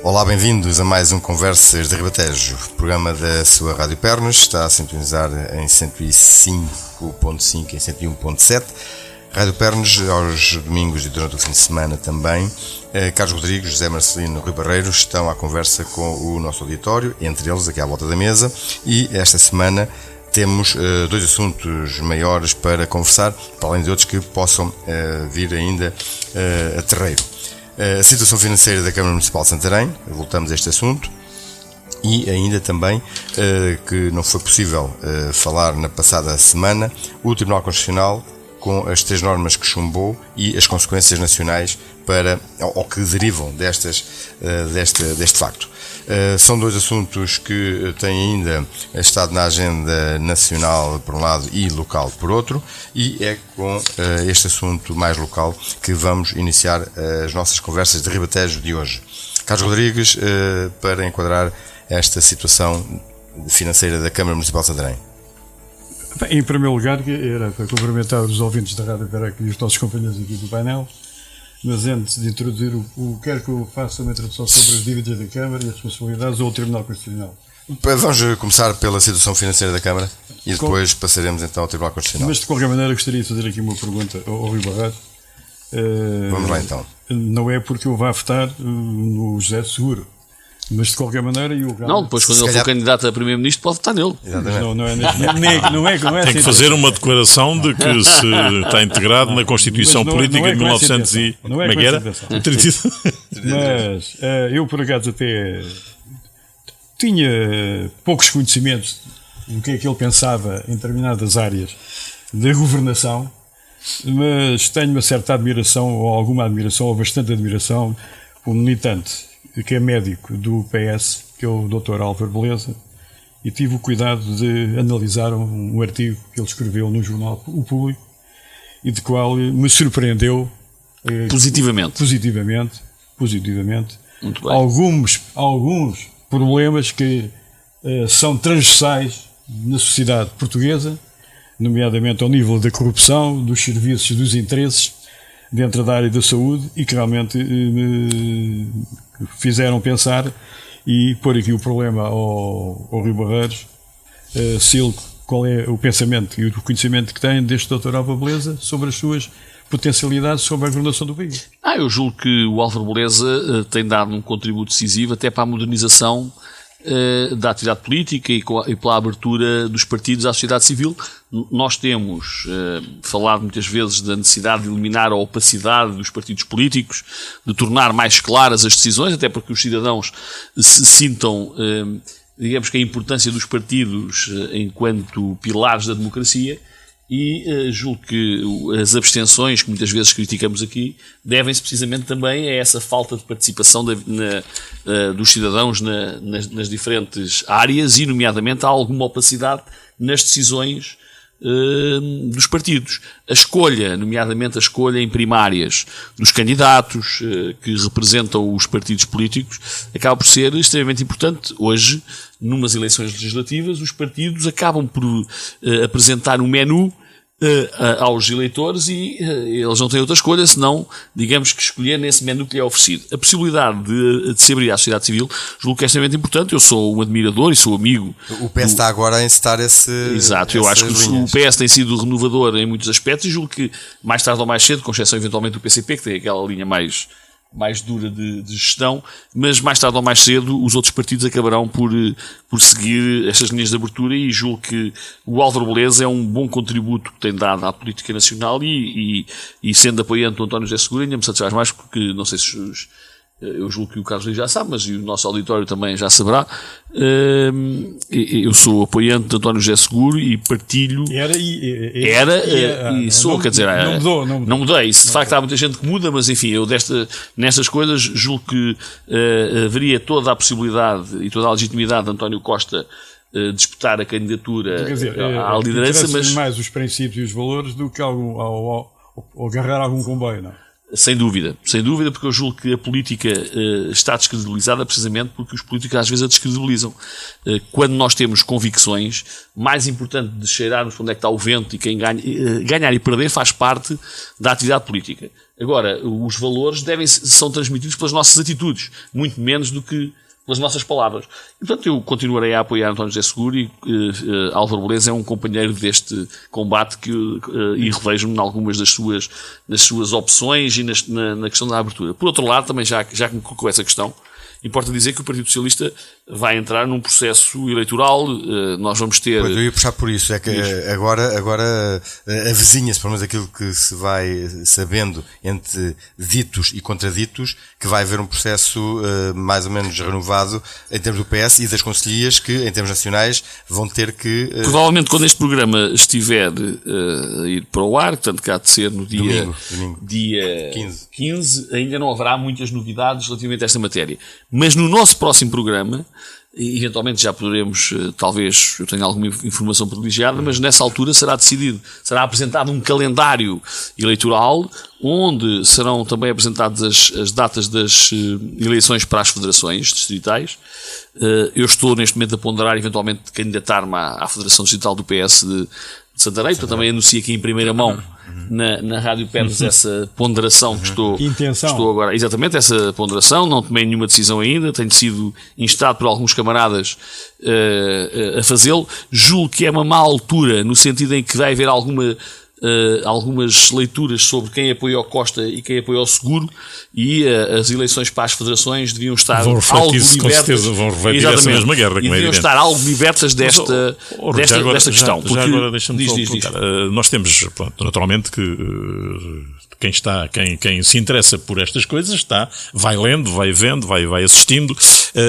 Olá, bem-vindos a mais um Conversas de Ribatejo, programa da sua Rádio Pernos. Está a sintonizar em 105.5 e em 101.7. Rádio Pernos aos domingos e durante o fim de semana também. Carlos Rodrigues, José Marcelino, Rui Barreiro estão à conversa com o nosso auditório, entre eles aqui à volta da mesa, e esta semana temos dois assuntos maiores para conversar, para além de outros que possam vir ainda a terreiro. A situação financeira da Câmara Municipal de Santarém, voltamos a este assunto, e ainda também, que não foi possível falar na passada semana, o Tribunal Constitucional com as 3 normas que chumbou e as consequências nacionais ou que derivam deste facto. São dois assuntos que têm ainda estado na agenda nacional por um lado e local por outro, e é com este assunto mais local que vamos iniciar as nossas conversas de Ribatejo de hoje. Carlos Rodrigues, para enquadrar esta situação financeira da Câmara Municipal de Santarém. Bem, em primeiro lugar, era para cumprimentar os ouvintes da Rádio Caraca e os nossos companheiros aqui do painel, mas antes de introduzir quero que eu faça uma introdução sobre as dívidas da Câmara e as responsabilidades ao Tribunal Constitucional. Vamos começar pela situação financeira da Câmara e depois passaremos então ao Tribunal Constitucional. Mas de qualquer maneira gostaria de fazer aqui uma pergunta ao Rui Barreiro. Vamos lá então. Não é porque eu vá votar no José Seguro, mas de qualquer maneira Não, depois quando ele for candidato a primeiro-ministro pode votar nele. Não é tem que fazer uma declaração de que se está integrado na Constituição Política de 1900 e... Como é que era? Mas eu por acaso até tinha poucos conhecimentos do que é que ele pensava em determinadas áreas da governação, mas tenho uma certa admiração, ou alguma admiração, ou bastante admiração, por um militante que é médico do PS, que é o Dr. Álvaro Beleza, e tive o cuidado de analisar um artigo que ele escreveu no jornal O Público e de qual me surpreendeu positivamente muito bem. Alguns problemas que são transversais na sociedade portuguesa, nomeadamente ao nível da corrupção, dos serviços, dos interesses dentro da área da saúde, e que realmente me fizeram pensar e pôr aqui o problema ao Rio Barreiros, Silco, qual é o pensamento e o conhecimento que tem deste Dr. Álvaro Beleza sobre as suas potencialidades sobre a governação do país. Eu julgo que o Álvaro Beleza tem dado um contributo decisivo até para a modernização da atividade política e pela abertura dos partidos à sociedade civil. Nós temos falado muitas vezes da necessidade de eliminar a opacidade dos partidos políticos, de tornar mais claras as decisões, até porque os cidadãos se sintam, digamos que a importância dos partidos enquanto pilares da democracia. E julgo que as abstenções, que muitas vezes criticamos aqui, devem-se precisamente também a essa falta de participação dos cidadãos nas diferentes áreas e, nomeadamente, há alguma opacidade nas decisões dos partidos. A escolha, nomeadamente a escolha em primárias dos candidatos que representam os partidos políticos, acaba por ser extremamente importante. Hoje, numas eleições legislativas, os partidos acabam por apresentar um menu aos eleitores e eles não têm outra escolha senão, digamos, que escolher nesse menu que lhe é oferecido. A possibilidade de se abrir à sociedade civil julgo que é extremamente importante. Eu sou um admirador e sou amigo. O PS está agora a encetar esse... Exato, eu acho que o PS tem sido renovador em muitos aspectos e julgo que mais tarde ou mais cedo, com exceção eventualmente do PCP, que tem aquela linha mais dura de gestão, mas mais tarde ou mais cedo os outros partidos acabarão por seguir estas linhas de abertura, e julgo que o Álvaro Beleza é um bom contributo que tem dado à política nacional e sendo apoiante do António José Seguro ainda me satisfaz mais, porque não sei se eu julgo que o Carlos já sabe, mas e o nosso auditório também já saberá. Eu sou apoiante de António José Seguro e partilho. Não mudei. Isso de facto há muita gente que muda, mas enfim, eu nestas coisas julgo que haveria toda a possibilidade e toda a legitimidade de António Costa disputar a candidatura à liderança, mas mais os princípios e os valores do que agarrar algum comboio, não? Sem dúvida, porque eu julgo que a política está descredibilizada precisamente porque os políticos às vezes a descredibilizam. Quando nós temos convicções, mais importante de cheirarmos para onde é que está o vento e quem ganhar e perder faz parte da atividade política. Agora, os valores são transmitidos pelas nossas atitudes, muito menos do que pelas nossas palavras. E, portanto, eu continuarei a apoiar António José Seguro e Álvaro Beleza é um companheiro deste combate e revejo-me em algumas das suas opções e na questão da abertura. Por outro lado, também já que me colocou essa questão, importa dizer que o Partido Socialista vai entrar num processo eleitoral, nós vamos ter... Pois, eu ia puxar por isso, é que agora avizinha-se, pelo menos aquilo que se vai sabendo entre ditos e contraditos, que vai haver um processo mais ou menos renovado em termos do PS e das conselhias que, em termos nacionais, vão ter que... Provavelmente quando este programa estiver a ir para o ar, portanto que há de ser no domingo. dia 15, ainda não haverá muitas novidades relativamente a esta matéria. Mas no nosso próximo programa, eventualmente já poderemos, talvez eu tenha alguma informação privilegiada, mas nessa altura será apresentado um calendário eleitoral onde serão também apresentadas as datas das eleições para as federações distritais. Eu estou neste momento a ponderar eventualmente candidatar-me à Federação Distrital do PS de Santarém, portanto também anuncio aqui em primeira mão na Rádio Pernas essa ponderação que estou agora, exatamente essa ponderação, não tomei nenhuma decisão ainda, tenho sido instado por alguns camaradas a fazê-lo, julgo que é uma má altura, no sentido em que vai haver algumas leituras sobre quem apoia o Costa e quem apoia o Seguro e as eleições para as federações deviam estar algo libertas. Com certeza vão refletir essa mesma guerra. E deviam estar algo libertas desta questão. Já agora deixa-me só perguntar. Nós temos, pronto, naturalmente que quem se interessa por estas coisas vai lendo, vai vendo, vai assistindo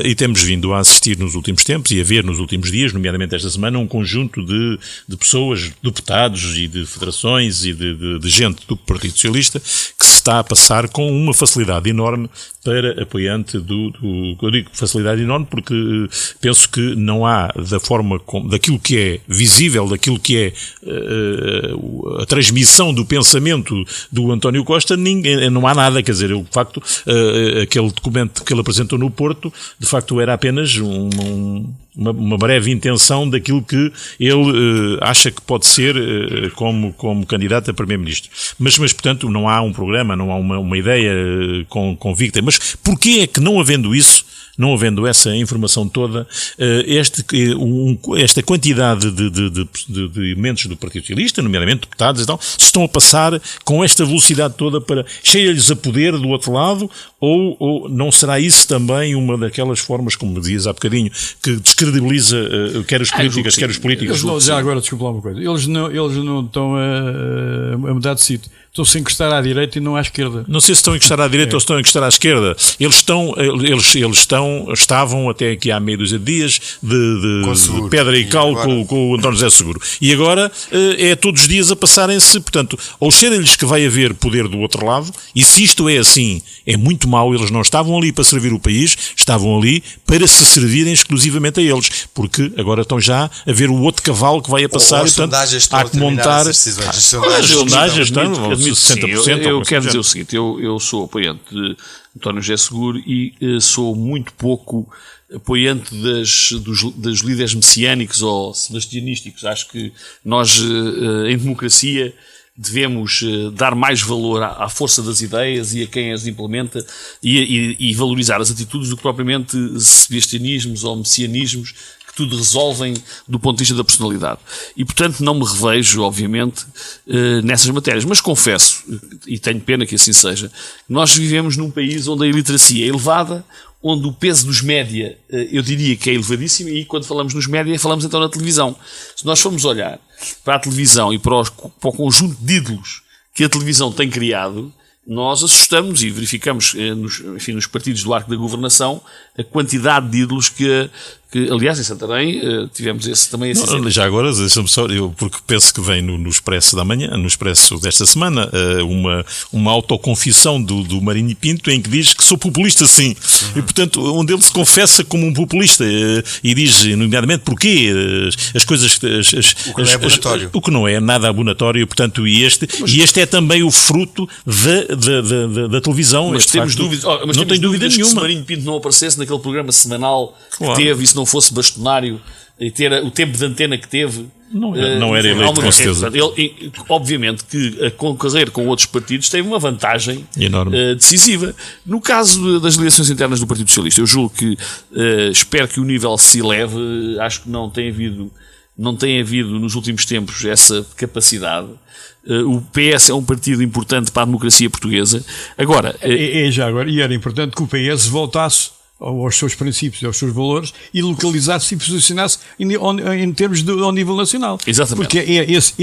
e temos vindo a assistir nos últimos tempos e a ver nos últimos dias, nomeadamente esta semana, um conjunto de pessoas, deputados e de federações e de gente do Partido Socialista que se está a passar com uma facilidade enorme para apoiante eu digo facilidade enorme porque penso que não há daquilo que é visível, daquilo que é a transmissão do pensamento do António Costa, não há nada, quer dizer, de facto, aquele documento que ele apresentou no Porto, de facto era apenas uma breve intenção daquilo que ele acha que pode ser como candidato a Primeiro-Ministro. Mas, portanto, não há um programa, não há uma ideia convicta. Mas porquê é que não havendo isso, não havendo essa informação toda, esta quantidade de elementos do Partido Socialista, nomeadamente deputados e tal, se estão a passar com esta velocidade toda para cheia-lhes a poder do outro lado, ou não será isso também uma daquelas formas, como dizias há bocadinho, que descredibiliza quer os políticos, quer os políticos? Já agora, desculpa lá uma coisa, eles não estão a mudar de sítio. Estão-se a encostar à direita e não à esquerda. Não sei se estão a encostar à direita ou se estão a encostar à esquerda. Eles estavam até aqui há meia dúzia de dias de pedra e cal com o António José Seguro. E agora é todos os dias a passarem-se, portanto, ou cheira-lhes que vai haver poder do outro lado, e se isto é assim, é muito mau, eles não estavam ali para servir o país, estavam ali para se servirem exclusivamente a eles, porque agora estão já a ver o outro cavalo que vai a passar, e portanto, há que montar... As sondagens estão... Eu quero dizer o seguinte, eu sou apoiante de António José Seguro e sou muito pouco apoiante dos líderes messiânicos ou sebastianísticos. Acho que nós, em democracia, devemos dar mais valor à força das ideias e a quem as implementa e valorizar as atitudes do que propriamente sebastianismos ou messianismos que tudo resolvem do ponto de vista da personalidade. E, portanto, não me revejo, obviamente, nessas matérias. Mas confesso, e tenho pena que assim seja, que nós vivemos num país onde a iliteracia é elevada, onde o peso dos média, eu diria que é elevadíssimo, e quando falamos nos média, falamos então na televisão. Se nós formos olhar para a televisão e para o conjunto de ídolos que a televisão tem criado, nós assustamos e verificamos, nos partidos do arco da governação, a quantidade de ídolos que que, aliás, em Santarém tivemos também esse exemplo. Já agora, deixa-me só, porque penso que vem no Expresso da manhã, no Expresso desta semana, uma autoconfissão do Marinho Pinto em que diz que sou populista, sim. E, portanto, onde ele se confessa como um populista e diz, nomeadamente, porquê as coisas... O que não é abonatório. O que não é nada abonatório, portanto, e este é também o fruto da televisão. Mas temos dúvidas, não tem dúvida que se nenhuma. Marinho Pinto não aparecesse naquele programa semanal Claro. que teve, e se não fosse bastonário, e ter o tempo de antena que teve... Não era eleito, com certeza. Ele, obviamente que a concorrer com outros partidos teve uma vantagem enorme, decisiva. No caso das eleições internas do Partido Socialista, eu julgo que espero que o nível se eleve. Acho que não tem havido nos últimos tempos essa capacidade. O PS é um partido importante para a democracia portuguesa. Agora, e era importante que o PS voltasse aos seus princípios, aos seus valores, e localizasse e posicionasse em termos ao nível nacional. Exatamente. Porque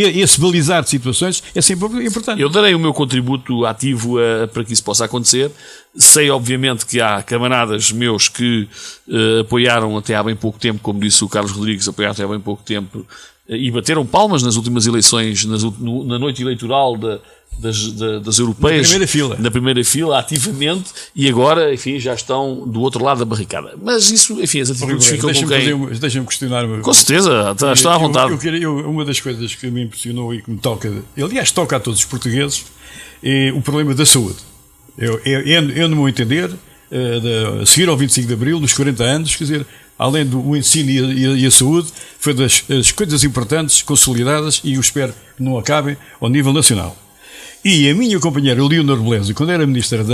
esse balizar de situações é sempre importante. Eu darei o meu contributo ativo para que isso possa acontecer. Sei, obviamente, que há camaradas meus que apoiaram até há bem pouco tempo, como disse o Carlos Rodrigues, apoiaram até há bem pouco tempo, e bateram palmas nas últimas eleições, na noite eleitoral das europeias, na primeira fila, ativamente, e agora, enfim, já estão do outro lado da barricada. Mas isso, enfim, as atitudes ficam com quem... Deixa-me questionar. Com certeza, está à vontade. Uma das coisas que me impressionou e que me toca, aliás, toca a todos os portugueses, é o problema da saúde. Eu no meu entender, a seguir ao 25 de Abril, dos 40 anos, quer dizer, além do ensino e a saúde, foi das coisas importantes, consolidadas, e eu espero que não acabem ao nível nacional. E a minha companheira Leonor Beleza, quando era ministra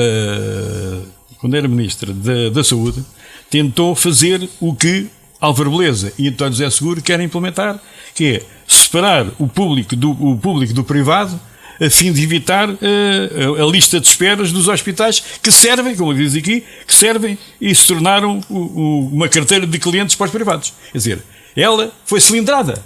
da Saúde, tentou fazer o que Álvaro Beleza e António José Seguro querem implementar, que é separar o público do privado, a fim de evitar a lista de esperas dos hospitais que servem, como diz aqui, que servem e se tornaram uma carteira de clientes para os privados. Quer dizer, ela foi cilindrada.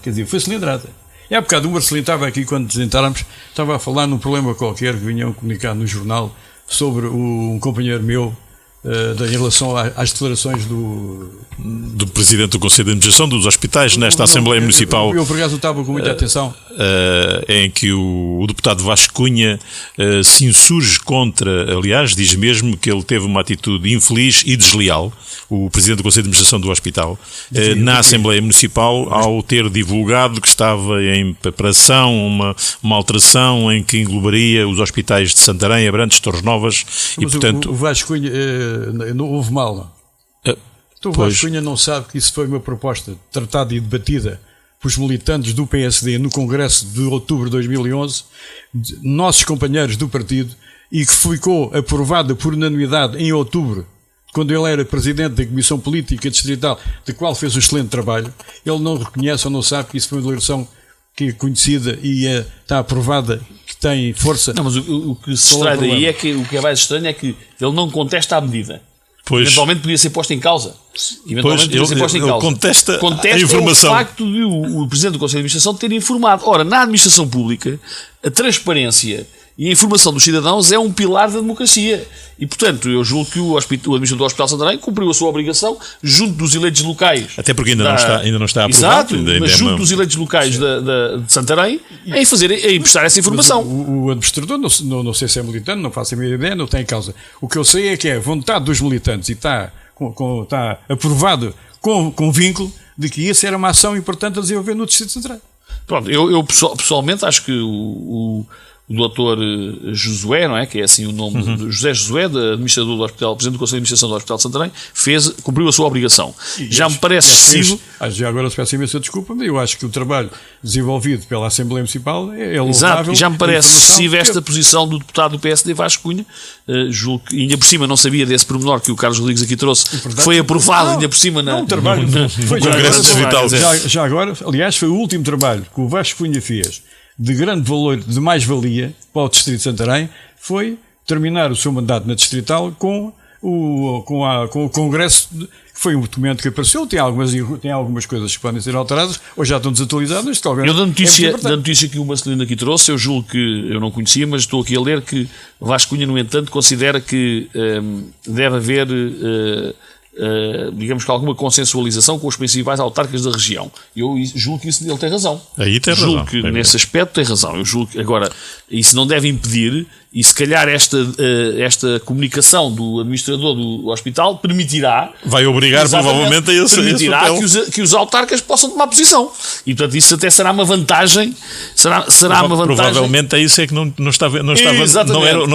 E há bocado o Marcelino estava aqui, quando nos entramos, estava a falar num problema qualquer que vinham comunicar no jornal sobre um companheiro meu em relação às declarações do Presidente do Conselho de Administração dos hospitais nesta Assembleia Municipal. Eu, por acaso, estava com muita atenção. Em que o deputado Vasco Cunha se insurge contra, aliás, diz mesmo que ele teve uma atitude infeliz e desleal, o Presidente do Conselho de Administração do hospital, na Assembleia Municipal, ao ter divulgado que estava em preparação uma alteração em que englobaria os hospitais de Santarém, Abrantes, Torres Novas. Mas e, portanto, o Vasco Cunha não houve mal, não? O Vasco Cunha não sabe que isso foi uma proposta tratada e debatida pelos militantes do PSD no Congresso de outubro de 2011, nossos companheiros do partido, e que ficou aprovada por unanimidade em outubro, quando ele era presidente da Comissão Política Distrital, de qual fez um excelente trabalho. Ele não reconhece ou não sabe que isso foi uma legislação que é conhecida e está aprovada, que tem força. Não, mas o que se extrai daí é que o que é mais estranho é que ele não contesta a medida. Pois. Eventualmente podia ser posta em causa. Ele contesta a informação. O facto de o Presidente do Conselho de Administração ter informado. Ora, na administração pública, a transparência e a informação dos cidadãos é um pilar da democracia. E, portanto, eu julgo que o administrador do Hospital de Santarém cumpriu a sua obrigação junto dos eleitos locais. Até porque ainda não está aprovado. Exato, mas junto dos eleitos locais de Santarém, em prestar essa informação. O administrador, não sei se é militante, não faço a minha ideia, não tem causa. O que eu sei é que é a vontade dos militantes e está aprovado com vínculo de que isso era uma ação importante a desenvolver no Distrito de Santarém. Pronto, eu pessoalmente acho que o doutor Josué, não é? Que é assim o nome, José Josué, administrador do Hospital, Presidente do Conselho de Administração do Hospital de Santarém, cumpriu a sua obrigação. Já me parece excessivo. Já agora peço imensa desculpa, mas eu acho que o trabalho desenvolvido pela Assembleia Municipal é louvável. Exato, já me parece excessiva esta posição do deputado do PSD Vasco Cunha. Julgo que, ainda por cima, não sabia desse pormenor que o Carlos Rodrigues aqui trouxe, que foi aprovado ainda por cima no trabalho. Foi Congresso Distrital. Já agora, aliás, foi o último trabalho que o Vasco Cunha fez de grande valor, de mais-valia para o Distrito de Santarém, foi terminar o seu mandato na Distrital com o Congresso, que foi um documento que apareceu, tem algumas coisas que podem ser alteradas, ou já estão desatualizadas. Eu da notícia que o Marcelino aqui trouxe, eu julgo que eu não conhecia, mas estou aqui a ler que Vasco Cunha, no entanto, considera que deve haver digamos que alguma consensualização com os principais autarcas da região. Eu julgo que isso ele tem razão. Aí tem razão. Julgo que nesse aspecto tem razão. Eu julgo que, agora, isso não deve impedir, e se calhar esta comunicação do administrador do hospital permitirá... Vai obrigar provavelmente a esse permitirá que os autarcas possam tomar posição. E portanto isso até será uma vantagem. Será uma vantagem. Provavelmente é isso é que não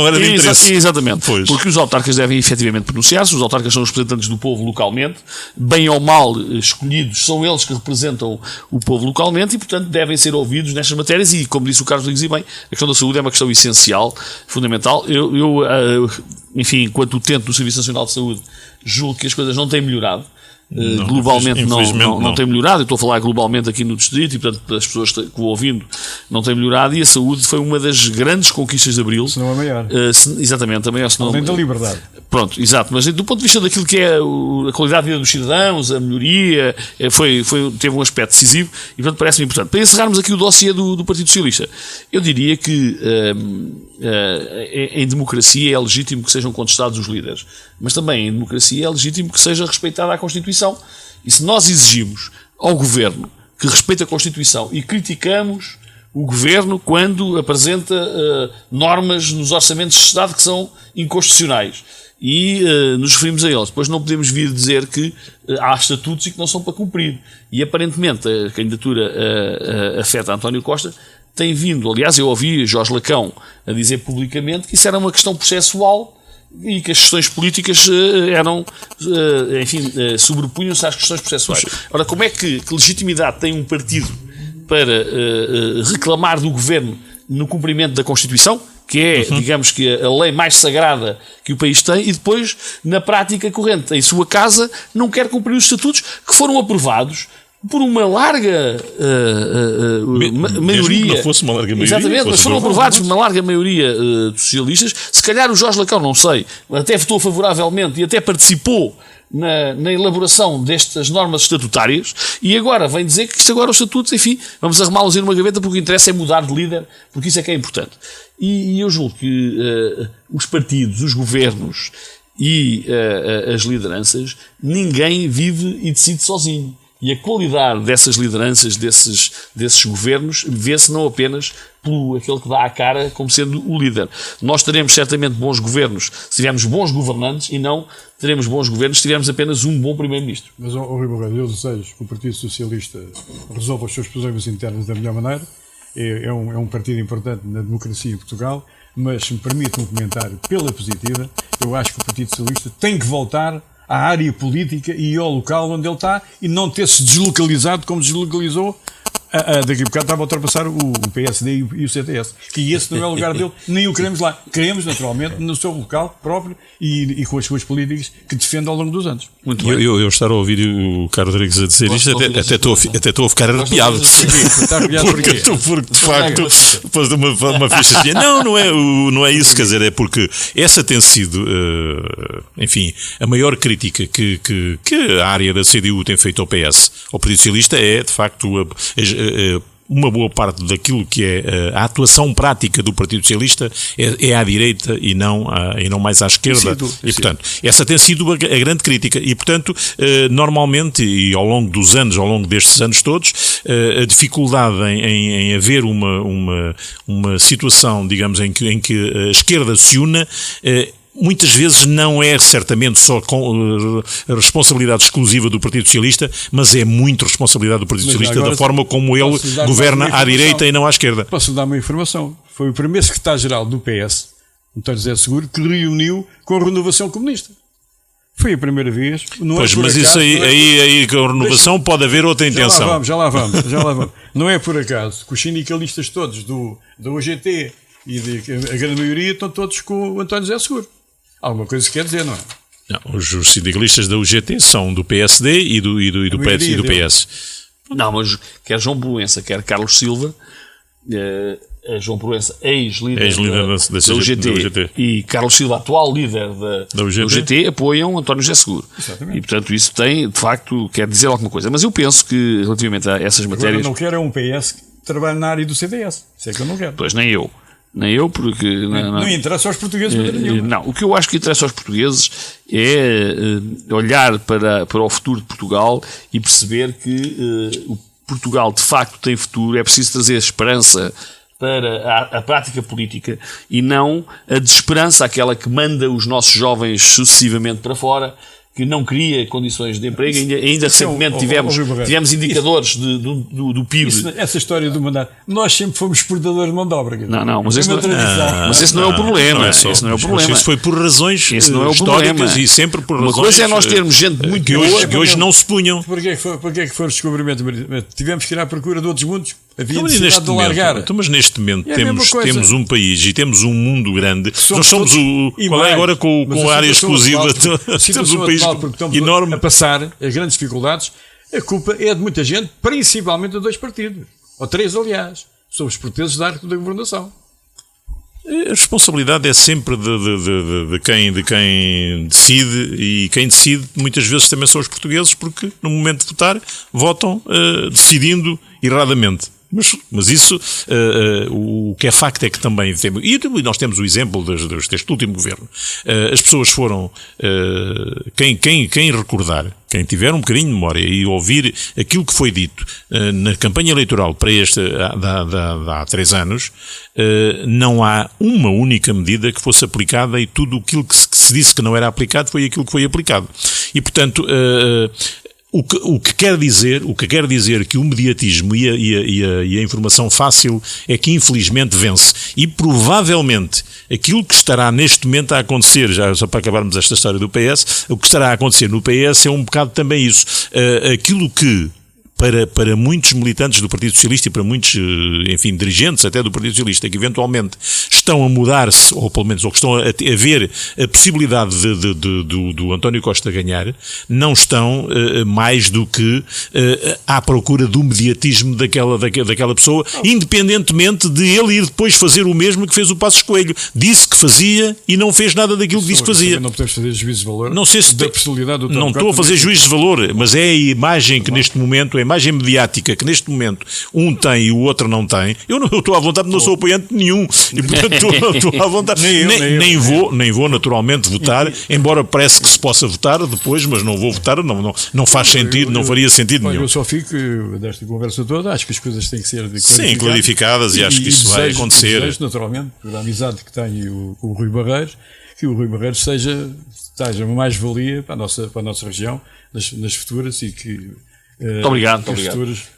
era de interesse. Exatamente. Pois. Porque os autarcas devem efetivamente pronunciar-se. Os autarcas são os representantes do povo localmente. Bem ou mal escolhidos, são eles que representam o povo localmente e portanto devem ser ouvidos nestas matérias. E como disse o Carlos Rodrigues, bem, a questão da saúde é uma questão essencial, fundamental. Enfim, enquanto utente do Serviço Nacional de Saúde, julgo que as coisas não têm melhorado. Globalmente não tem melhorado. Eu estou a falar globalmente aqui no distrito e portanto as pessoas que o ouvindo não têm melhorado, e a saúde foi uma das grandes conquistas de Abril. Se não a maior. Exatamente, a maior. Além da liberdade. Pronto, exato, mas do ponto de vista daquilo que é a qualidade de vida dos cidadãos, a melhoria, teve um aspecto decisivo e portanto parece-me importante. Para encerrarmos aqui o dossiê do Partido Socialista, eu diria que em democracia é legítimo que sejam contestados os líderes, mas também em democracia é legítimo que seja respeitada a Constituição. E se nós exigimos ao Governo que respeite a Constituição e criticamos o Governo quando apresenta normas nos orçamentos de Estado que são inconstitucionais e nos referimos a eles, depois não podemos vir dizer que há estatutos e que não são para cumprir. E aparentemente a candidatura afeta António Costa tem vindo, aliás eu ouvi Jorge Lacão a dizer publicamente que isso era uma questão processual e que as questões políticas sobrepunham-se às questões processuais. Ora, como é que legitimidade tem um partido para reclamar do Governo no cumprimento da Constituição, que é, digamos que a lei mais sagrada que o país tem, e depois, na prática corrente, em sua casa, não quer cumprir os estatutos que foram aprovados por uma larga maioria. Que não fosse uma larga maioria. Exatamente, mas foram aprovados por uma larga maioria de socialistas. Se calhar o Jorge Lacão, não sei, até votou favoravelmente e até participou na elaboração destas normas estatutárias, e agora vem dizer que isto agora os estatutos, enfim, vamos arrumá-los numa gaveta porque o que interessa é mudar de líder, porque isso é que é importante. E eu julgo que os partidos, os governos e as lideranças, ninguém vive e decide sozinho. E a qualidade dessas lideranças, desses governos, vê-se não apenas por aquele que dá a cara como sendo o líder. Nós teremos certamente bons governos se tivermos bons governantes e não teremos bons governos se tivermos apenas um bom primeiro-ministro. Mas, Rui Barreiro, eu desejo que o Partido Socialista resolva os seus problemas internos da melhor maneira. É um partido importante na democracia em Portugal, mas se me permite um comentário pela positiva, eu acho que o Partido Socialista tem que voltar à área política e ao local onde ele está e não ter-se deslocalizado como deslocalizou. Daqui a bocado estava a ultrapassar o PSD e o CDS, que esse não é o lugar dele, nem o queremos lá. Queremos, naturalmente, no seu local próprio e com as suas políticas que defende ao longo dos anos. Muito bem. Eu estar a ouvir o Carlos Rodrigues a dizer isto, até estou a ficar arrepiado. Porque de facto, depois de uma ficha de não é isso, quer dizer, é porque essa tem sido, enfim, a maior crítica que a área da CDU tem feito ao PS, ao Partido Socialista, é de facto uma boa parte daquilo que é a atuação prática do Partido Socialista é à direita e não mais à esquerda. E, portanto, essa tem sido a grande crítica. E, portanto, normalmente, e ao longo dos anos, ao longo destes anos todos, a dificuldade em haver uma situação, digamos, em que a esquerda se una, muitas vezes não é certamente só a responsabilidade exclusiva do Partido Socialista, mas é muito responsabilidade do Partido Socialista da forma como ele governa à direita e não à esquerda. Posso dar uma informação? Foi o primeiro secretário-geral do PS, António José Seguro, que reuniu com a Renovação Comunista. Foi a primeira vez. Pois, mas isso aí com a renovação pode haver outra intenção. Já lá vamos. Não é por acaso que os sindicalistas todos da UGT e a grande maioria estão todos com o António José Seguro. Alguma coisa se quer dizer, não é? Não, os sindicalistas da UGT são do PSD e do PS. Não, mas quer João Proença, quer Carlos Silva, João Proença, ex-líder da UGT, e Carlos Silva, atual líder da UGT, apoiam António José Seguro. Exatamente. E, portanto, isso tem, de facto, quer dizer alguma coisa. Mas eu penso que, relativamente a essas matérias... Agora não quero um PS que trabalhe na área do CDS. Isso é que eu não quero. Pois, nem eu. Nem eu, porque... Não interessa aos portugueses de maneira nenhuma. Não, o que eu acho que interessa aos portugueses é olhar para o futuro de Portugal e perceber que o Portugal de facto tem futuro, é preciso trazer esperança para a prática política e não a desesperança, aquela que manda os nossos jovens sucessivamente para fora, que não cria condições de emprego. Ainda recentemente tivemos indicadores do PIB. Essa história do mandato. Nós sempre fomos exportadores de mão de obra. Não, mas esse não é o problema. Esse não é o problema. Isso foi por razões não é o históricas problema. E sempre por razões... Uma coisa é nós termos gente muito que hoje não se punham. Porquê é que foi o descobrimento? Tivemos que ir à procura de outros mundos. Havia necessidade de largar. Mas neste momento temos um país e temos um mundo grande. Nós somos qual é agora com a área exclusiva? Temos um país porque estamos enorme a passar as grandes dificuldades. A culpa é de muita gente, principalmente de 2 partidos, ou 3, aliás, sobre os portugueses da arte da governação. A responsabilidade é sempre de quem decide, e quem decide muitas vezes também são os portugueses, porque no momento de votar votam decidindo erradamente. Mas isso, o que é facto é que também temos, e nós temos o exemplo deste último governo, as pessoas foram, quem recordar, quem tiver um bocadinho de memória e ouvir aquilo que foi dito na campanha eleitoral para há 3 anos, não há uma única medida que fosse aplicada e tudo aquilo que se disse que não era aplicado foi aquilo que foi aplicado. E, portanto, o que quer dizer que o mediatismo e a informação fácil é que infelizmente vence. E provavelmente aquilo que estará neste momento a acontecer, já só para acabarmos esta história do PS, o que estará a acontecer no PS é um bocado também isso. Aquilo que para muitos militantes do Partido Socialista e para muitos, enfim, dirigentes até do Partido Socialista que eventualmente estão a mudar-se, ou pelo menos ou que estão a ver a possibilidade do António Costa ganhar, não estão mais do que à procura do mediatismo daquela pessoa, independentemente de ele ir depois fazer o mesmo que fez o Passos Coelho. Disse que fazia e não fez nada daquilo que disse que fazia. Não podemos fazer juízo de valor. Não sei se da personalidade do não estou a fazer juízo de valor, mas é a imagem que neste momento, a imagem mediática que neste momento um tem e o outro não tem. Eu estou à vontade, não sou apoiante de nenhum e portanto estou à vontade. Nem vou naturalmente votar, embora parece que se possa votar depois, mas não vou votar, não faz sentido, não faria sentido nenhum. Eu só fico desta conversa toda, acho que as coisas têm que ser clarificadas e acho que isso vai acontecer. Desejo, naturalmente, pela amizade que tenho o Rui Barreiros, que o Rui Barreiros seja uma mais-valia para a nossa região nas futuras e que muito obrigado.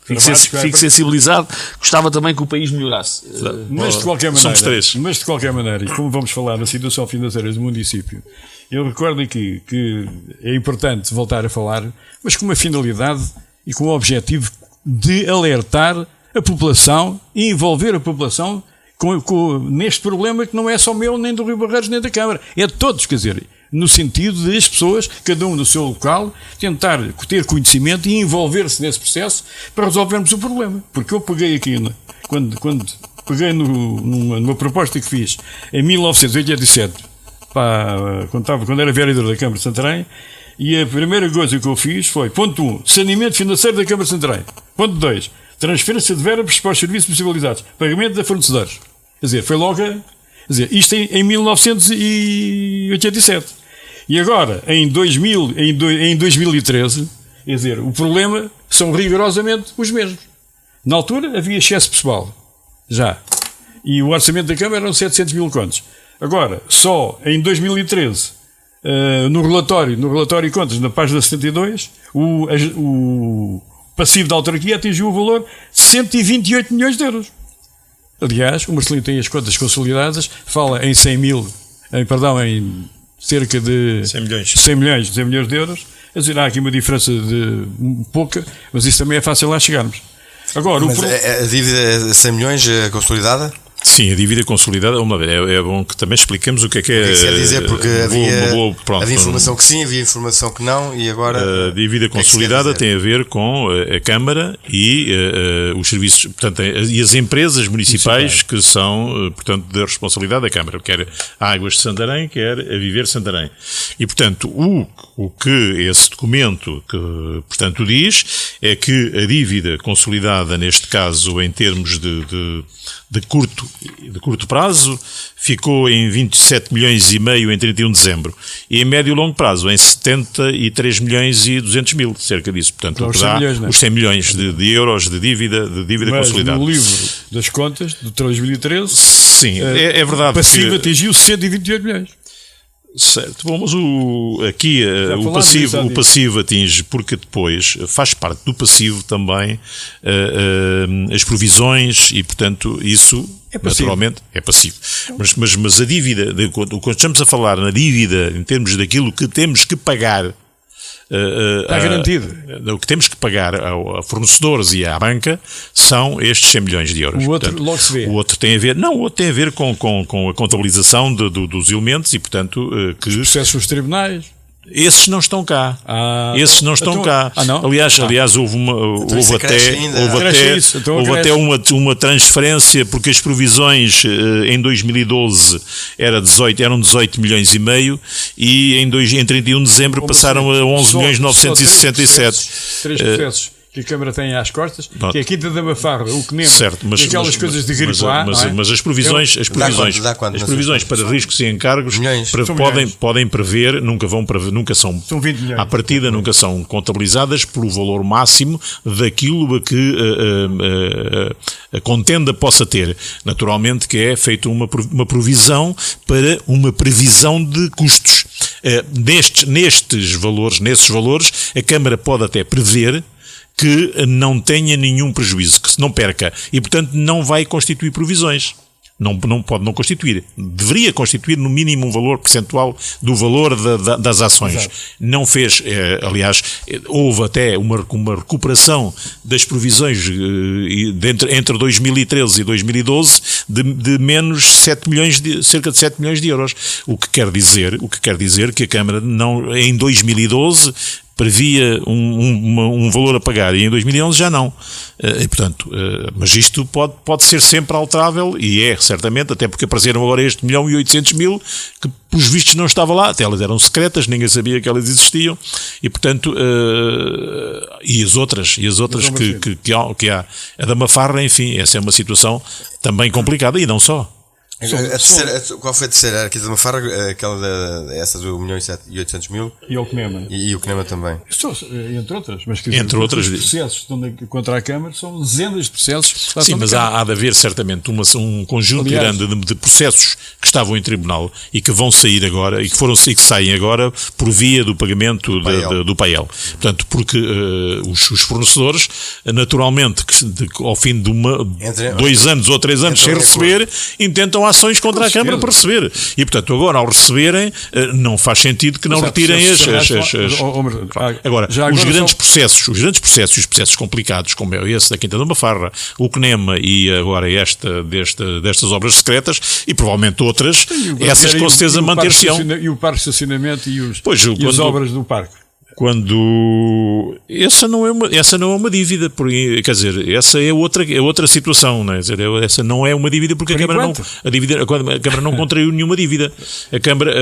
Fico sensibilizado. Gostava também que o país melhorasse. Mas de qualquer maneira, somos 3. Mas de qualquer maneira, e como vamos falar da situação financeira do município, eu recordo aqui que é importante voltar a falar, mas com uma finalidade e com o objetivo de alertar a população e envolver a população neste problema que não é só meu, nem do Rui Barreiros, nem da Câmara. É de todos, quer dizer, no sentido de as pessoas, cada um no seu local, tentar ter conhecimento e envolver-se nesse processo para resolvermos o problema. Porque eu peguei aqui, quando peguei numa proposta que fiz em 1987, quando era vereador da Câmara de Santarém, e a primeira coisa que eu fiz foi, ponto 1, saneamento financeiro da Câmara de Santarém. Ponto 2, transferência de verbas para os serviços municipalizados, pagamento de fornecedores. Quer dizer, foi logo isto em 1987. E agora, em 2013, quer dizer, o problema são rigorosamente os mesmos. Na altura havia excesso pessoal, já. E o orçamento da Câmara eram 700 mil contos. Agora, só em 2013, no relatório de contas, na página 72, o passivo da autarquia atingiu o valor de 128 milhões de euros. Aliás, o Marcelino tem as contas consolidadas, fala em em cerca de 100 milhões de euros. Quer dizer, há aqui uma diferença de pouca, mas isso também é fácil lá chegarmos. Agora, a dívida é 100 milhões consolidada? Sim, a dívida consolidada, é bom que também expliquemos o que é. Quer dizer, porque havia informação que sim, havia informação que não, e agora... A dívida consolidada tem a ver com a Câmara e os serviços, portanto, e as empresas municipais que são, portanto, da responsabilidade da Câmara, quer a Águas de Santarém, quer a Viver Santarém. E, portanto, o que esse documento, portanto, diz é que a dívida consolidada, neste caso, em termos de de curto prazo ficou em 27 milhões e meio em 31 de dezembro e em médio e longo prazo em 73 milhões e 200 mil, cerca disso. Portanto, o que dá os 100 milhões de euros de dívida mas consolidada. No livro das contas de 2013, sim, é verdade. O passivo atingiu 128 milhões. Certo. Bom, mas o passivo atinge, porque depois faz parte do passivo também as provisões e, portanto, isso naturalmente é passivo. Mas a dívida, quando estamos a falar na dívida em termos daquilo que temos que pagar, está garantido. O que temos que pagar a fornecedores e à banca são estes 100 milhões de euros. O outro, portanto, logo se vê. O outro tem a ver com a contabilização dos elementos e, portanto, que os processos nos tribunais. Esses não estão cá. Esses não estão cá. Não? Aliás, houve até uma transferência, porque as provisões em 2012 eram 18 milhões e meio e em 31 de dezembro passaram a 11 milhões 967. Três processos que a Câmara tem às costas, que é a Quinta da Mafarra, o CNEM, e aquelas coisas de gripe lá. Mas as provisões para riscos e encargos podem prever, nunca são 20 milhões. à partida, nunca são contabilizadas pelo valor máximo daquilo a que a contenda possa ter. Naturalmente que é feita uma provisão para uma previsão de custos. Nesses valores, a Câmara pode até prever que não tenha nenhum prejuízo, que se não perca, e portanto não vai constituir provisões. Não pode não constituir. Deveria constituir no mínimo um valor percentual do valor das ações. Exato. Não fez, aliás, houve até uma recuperação das provisões entre 2013 e 2012 de menos cerca de 7 milhões de euros. O que quer dizer que a Câmara em 2012 previa um valor a pagar e em 2011 já não. E, portanto, mas isto pode ser sempre alterável e é, certamente, até porque apareceram agora 1.800.000 que, pelos vistos, não estava lá. Até elas eram secretas, ninguém sabia que elas existiam e, portanto, e as outras que há. A da Mafarra, enfim, essa é uma situação também complicada e não só. Qual foi a terceira? Era aqui de Mafarra, essa do 1.800.000 e o CNEMA. E o CNEMA também. Entre outras. Mas entre outras. Os processos que estão contra a Câmara são dezenas de processos. Sim, mas há de haver certamente um conjunto grande de processos que estavam em tribunal e que vão sair agora e que saem agora por via do pagamento do PAEL. Portanto, porque os fornecedores, naturalmente, ao fim de 2 anos ou 3 anos sem receber, intentam ações contra a Câmara para receber. E, portanto, agora, ao receberem, não faz sentido que não retirem as... Agora, os grandes processos e os processos complicados, como é esse da Quinta da Mafarra, o CNEMA e agora destas obras secretas, e provavelmente outras, essas com certeza manter-se-ão. E o parque de estacionamento e as obras do parque. Essa não é uma dívida, porque, quer dizer, essa é outra situação, não é? Quer dizer, essa não é uma dívida porque a Câmara não contraiu nenhuma dívida. A Câmara,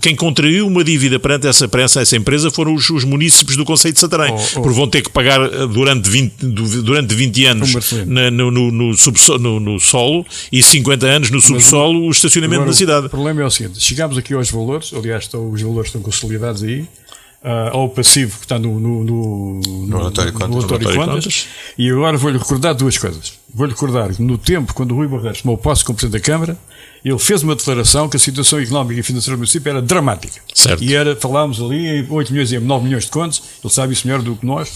quem contraiu uma dívida perante essa empresa foram os munícipes do Concelho de Santarém, porque vão ter que pagar durante 20 anos no solo e 50 anos no subsolo o estacionamento da cidade. O problema é o seguinte: chegámos aqui aos valores, aliás, os valores estão consolidados aí. Ao passivo que está no relatório de contas. E agora vou-lhe recordar duas coisas. Vou-lhe recordar que no tempo, quando o Rui Barreiros tomou posse como Presidente da Câmara, ele fez uma declaração que a situação económica e financeira do município era dramática. Certo. E falámos ali em 8 milhões e 9 milhões de contos, ele sabe isso melhor do que nós,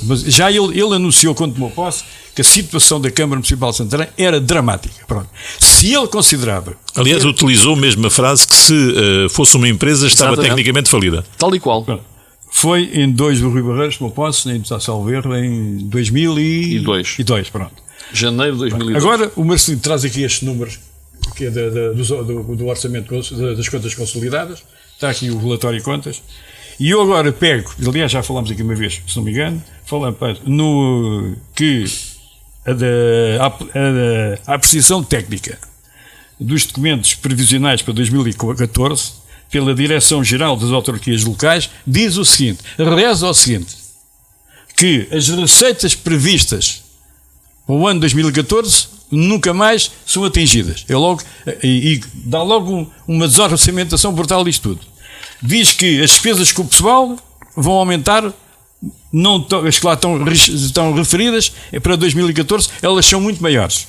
mas já ele anunciou quando tomou posse que a situação da Câmara Municipal de Santarém era dramática. Pronto. Se ele considerava... Aliás, utilizou mesmo a frase que se fosse uma empresa estava tecnicamente falida. Tal e qual. Pronto. Foi em 2 do Rui Barreiros, tomou posse, em Salveiro, em 2002. Pronto. Janeiro de 2002. Agora, o Marcelino traz aqui estes números que é do orçamento das contas consolidadas. Está aqui o relatório de contas. E eu agora pego, aliás, já falámos aqui uma vez, se não me engano, que a apreciação técnica dos documentos previsionais para 2014 pela Direção-Geral das Autarquias Locais diz o seguinte, reza o seguinte, que as receitas previstas para o ano 2014 nunca mais são atingidas. É logo, e dá logo uma desorçamentação brutal disto tudo. Diz que as despesas com o pessoal vão aumentar, não as que lá estão referidas, para 2014, elas são muito maiores.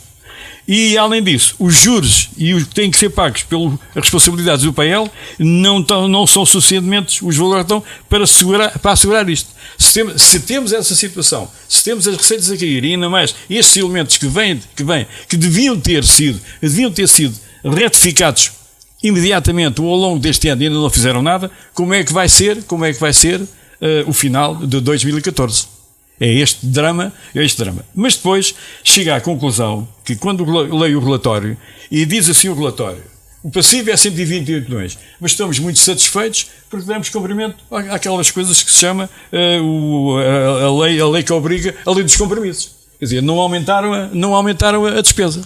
E, além disso, os juros e os que têm que ser pagos pelas responsabilidades do PL não são suficientemente os valores para assegurar isto. Se temos essa situação, se temos as receitas a cair e ainda mais estes elementos que deviam ter sido retificados imediatamente ou ao longo deste ano e ainda não fizeram nada, como é que vai ser o final de 2014? É este drama. Mas depois chega à conclusão que, quando leio o relatório, e diz assim o relatório, o passivo é 128 milhões, mas estamos muito satisfeitos porque damos cumprimento àquelas coisas que se chama a lei que obriga a lei dos compromissos. Quer dizer, não aumentaram a despesa.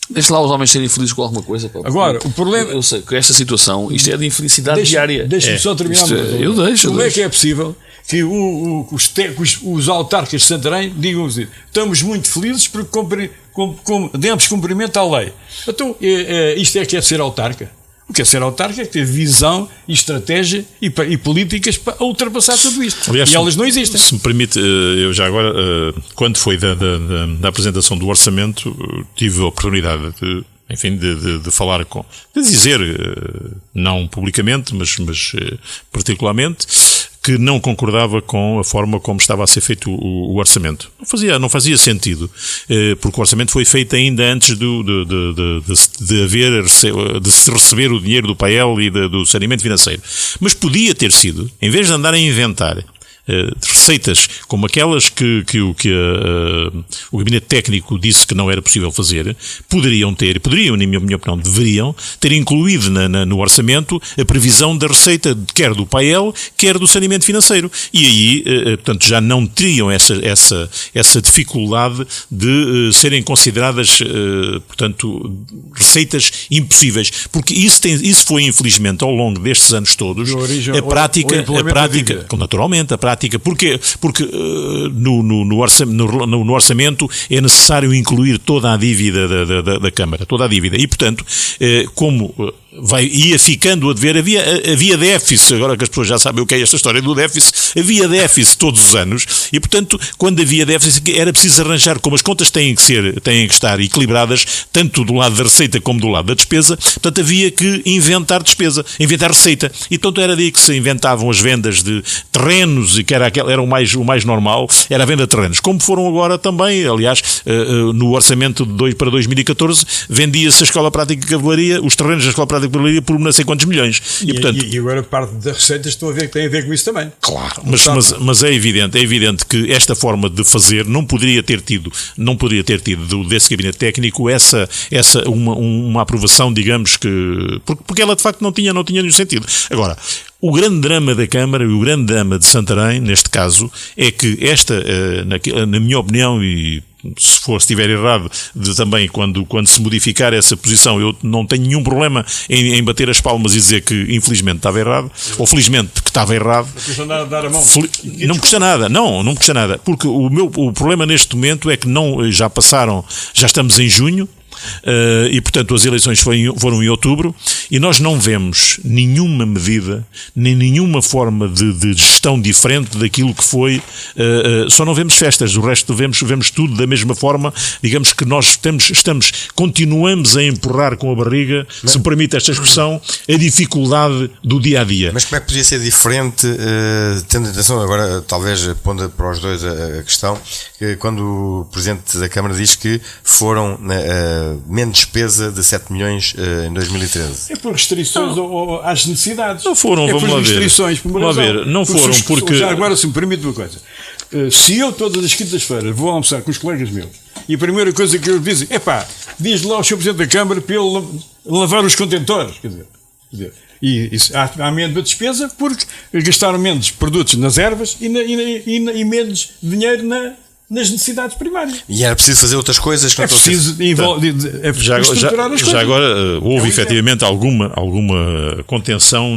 Deixa lá os homens serem felizes com alguma coisa. Pá. Agora, o problema... Eu sei que esta situação, isto é de infelicidade diária. Deixa-me só terminar. Eu deixo. Como é que é possível que os autarcas de Santarém digam assim, estamos muito felizes porque demos cumprimento à lei. Então, isto é que é ser autarca? O que é ser autarca é ter visão e estratégia e políticas para ultrapassar tudo isto. Aliás, e elas não existem. Se me permite, eu já agora, quando foi da apresentação do orçamento, tive a oportunidade de falar de dizer, não publicamente, mas particularmente, que não concordava com a forma como estava a ser feito o orçamento. Não fazia sentido, porque o orçamento foi feito ainda antes de se receber o dinheiro do PAEL e do saneamento financeiro. Mas podia ter sido, em vez de andar a inventar receitas como aquelas que o gabinete técnico disse que não era possível fazer, poderiam, na minha opinião, deveriam ter incluído no orçamento a previsão da receita quer do PAEL, quer do saneamento financeiro. E aí, portanto, já não teriam essa dificuldade de serem consideradas, portanto, receitas impossíveis. Porque isso foi, infelizmente, ao longo destes anos todos, a prática, naturalmente, a prática. Porque no orçamento é necessário incluir toda a dívida da Câmara, toda a dívida. E, portanto, como ia ficando a dever, havia déficit, agora que as pessoas já sabem o que é esta história do déficit, havia déficit todos os anos e, portanto, quando havia déficit era preciso arranjar, como as contas têm que estar equilibradas, tanto do lado da receita como do lado da despesa, portanto, havia que inventar receita. E, portanto, era daí que se inventavam as vendas de terrenos e que era o mais normal, era a venda de terrenos. Como foram agora também, aliás, no orçamento para 2014, vendia-se a Escola Prática de Cavalaria, os terrenos da Escola Prática de Cavalaria por não sei quantos milhões. E agora parte das receitas estão a ver que tem a ver com isso também. Claro, mas é evidente que esta forma de fazer não poderia ter tido desse gabinete técnico uma aprovação, digamos que, porque ela de facto não tinha nenhum sentido. Agora, o grande drama da Câmara e o grande drama de Santarém, neste caso, é que na minha opinião, e se estiver errado, também quando se modificar essa posição, eu não tenho nenhum problema em bater as palmas e dizer que infelizmente estava errado, ou felizmente que estava errado. Não custa nada dar a mão. Não custa nada, não custa nada, porque o problema neste momento é que já estamos em junho, e portanto as eleições foram em outubro e nós não vemos nenhuma medida nem nenhuma forma de gestão diferente daquilo que foi, só não vemos festas, o resto vemos tudo da mesma forma. Digamos que nós continuamos a empurrar com a barriga, se me permite esta expressão, a dificuldade do dia a dia. Mas como é que podia ser diferente, tendo atenção agora, talvez pondo para os dois a questão, que quando o Presidente da Câmara diz que foram menos despesa de 7 milhões em 2013. É por restrições às necessidades. Não foram, vamos lá ver. Restrições, por uma razão. Não foram, porque... Já agora, se me permite uma coisa. Se eu todas as quintas-feiras vou almoçar com os colegas meus e a primeira coisa que eles dizem diz lá ao Sr. Presidente da Câmara para ele lavar os contentores. Quer dizer, e há menos despesa porque gastaram menos produtos nas ervas e menos dinheiro nas necessidades primárias. E era preciso fazer outras coisas que É preciso estruturar as coisas. Já agora houve efetivamente alguma contenção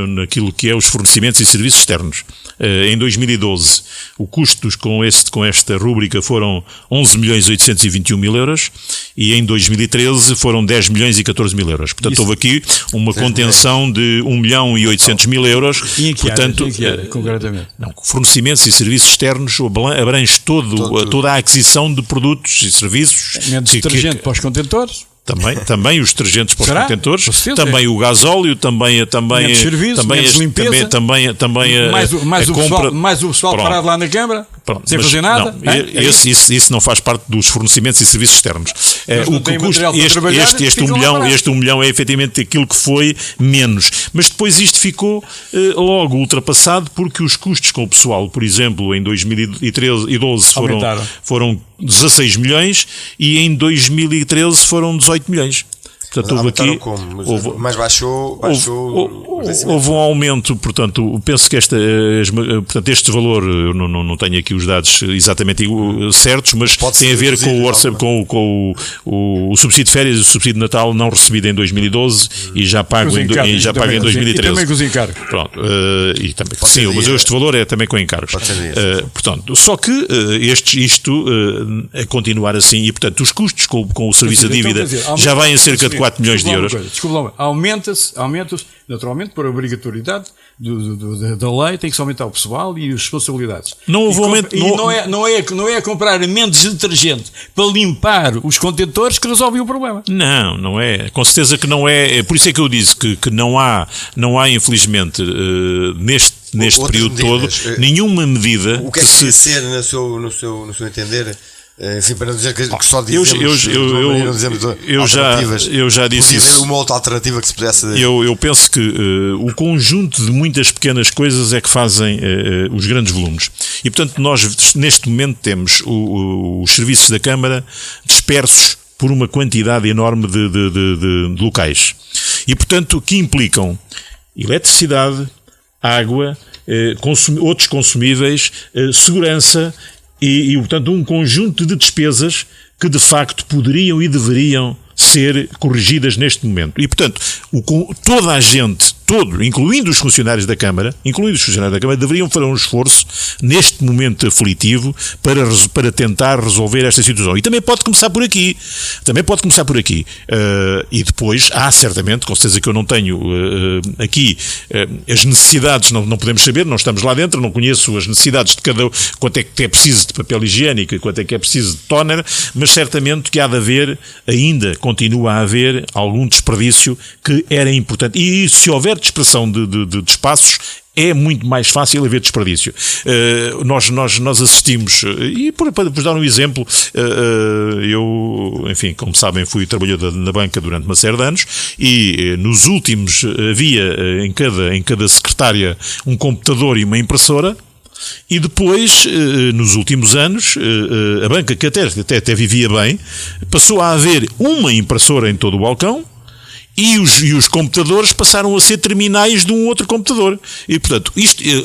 naquilo que é os fornecimentos e serviços externos. Em 2012, o custo com esta rúbrica foram 11.821.000 euros e em 2013 foram 10.014.000 euros. Portanto, houve aqui uma contenção de 1.800.000 euros. E em que portanto, área, concretamente? Não, fornecimentos e serviços externos abrange toda a aquisição de produtos e serviços. Menos detergente para os contentores. Também os detergentes para os contentores, também o gasóleo, também serviço, também limpeza, mais o pessoal parado lá na Câmara, sem fazer nada. Não, isso não faz parte dos fornecimentos e serviços externos. O que custa este 1 milhão é efetivamente aquilo que foi menos. Mas depois isto ficou logo ultrapassado porque os custos com o pessoal, por exemplo, em 2012 foram 16 milhões e em 2013 foram 18 milhões. Portanto, houve aqui. Mas baixou houve um aumento, portanto, penso que este valor, eu não tenho aqui os dados exatamente certos, mas tem a ver com o subsídio de férias e o subsídio de Natal não recebido em 2012 e já pago em 2013. E também com os encargos. Pronto, sim, mas este valor é também com encargos. Portanto, só que isto a continuar assim e, portanto, os custos com o serviço de dívida já vai em cerca de 4 milhões de euros. Desculpa, aumenta-se, naturalmente, por obrigatoriedade da lei, tem que se aumentar o pessoal e as responsabilidades. Não houve aumento. Não é comprar menos detergente para limpar os contentores que resolve o problema. Não é. Com certeza que não é. Por isso é que eu disse que não há infelizmente, neste período medidas, todo, nenhuma medida. O que é que devia ser no seu entender? Enfim, para não dizer que só dizemos eu já disse podia isso. Haver uma outra alternativa que se pudesse. Eu penso que o conjunto de muitas pequenas coisas é que fazem os grandes volumes. E, portanto, nós neste momento temos os serviços da Câmara dispersos por uma quantidade enorme de locais. E, portanto, que implicam eletricidade, água, outros consumíveis, segurança, e, portanto, um conjunto de despesas que, de facto, poderiam e deveriam ser corrigidas neste momento. E, portanto, toda a gente, incluindo os funcionários da Câmara, deveriam fazer um esforço neste momento aflitivo para tentar resolver esta situação. E também pode começar por aqui. E depois há certamente, com certeza que eu não tenho aqui as necessidades, não podemos saber, não estamos lá dentro, não conheço as necessidades de cada quanto é que é preciso de papel higiênico e quanto é que é preciso de tóner, mas certamente que há de haver continua a haver algum desperdício que era importante. E se houver dispersão de espaços, é muito mais fácil haver desperdício. Nós assistimos, e para vos dar um exemplo, eu, enfim, como sabem, fui trabalhador na banca durante uma série de anos e nos últimos havia em cada secretária um computador e uma impressora. E depois, nos últimos anos, a banca, que até vivia bem, passou a haver uma impressora em todo o balcão e os computadores passaram a ser terminais de um outro computador. E, portanto,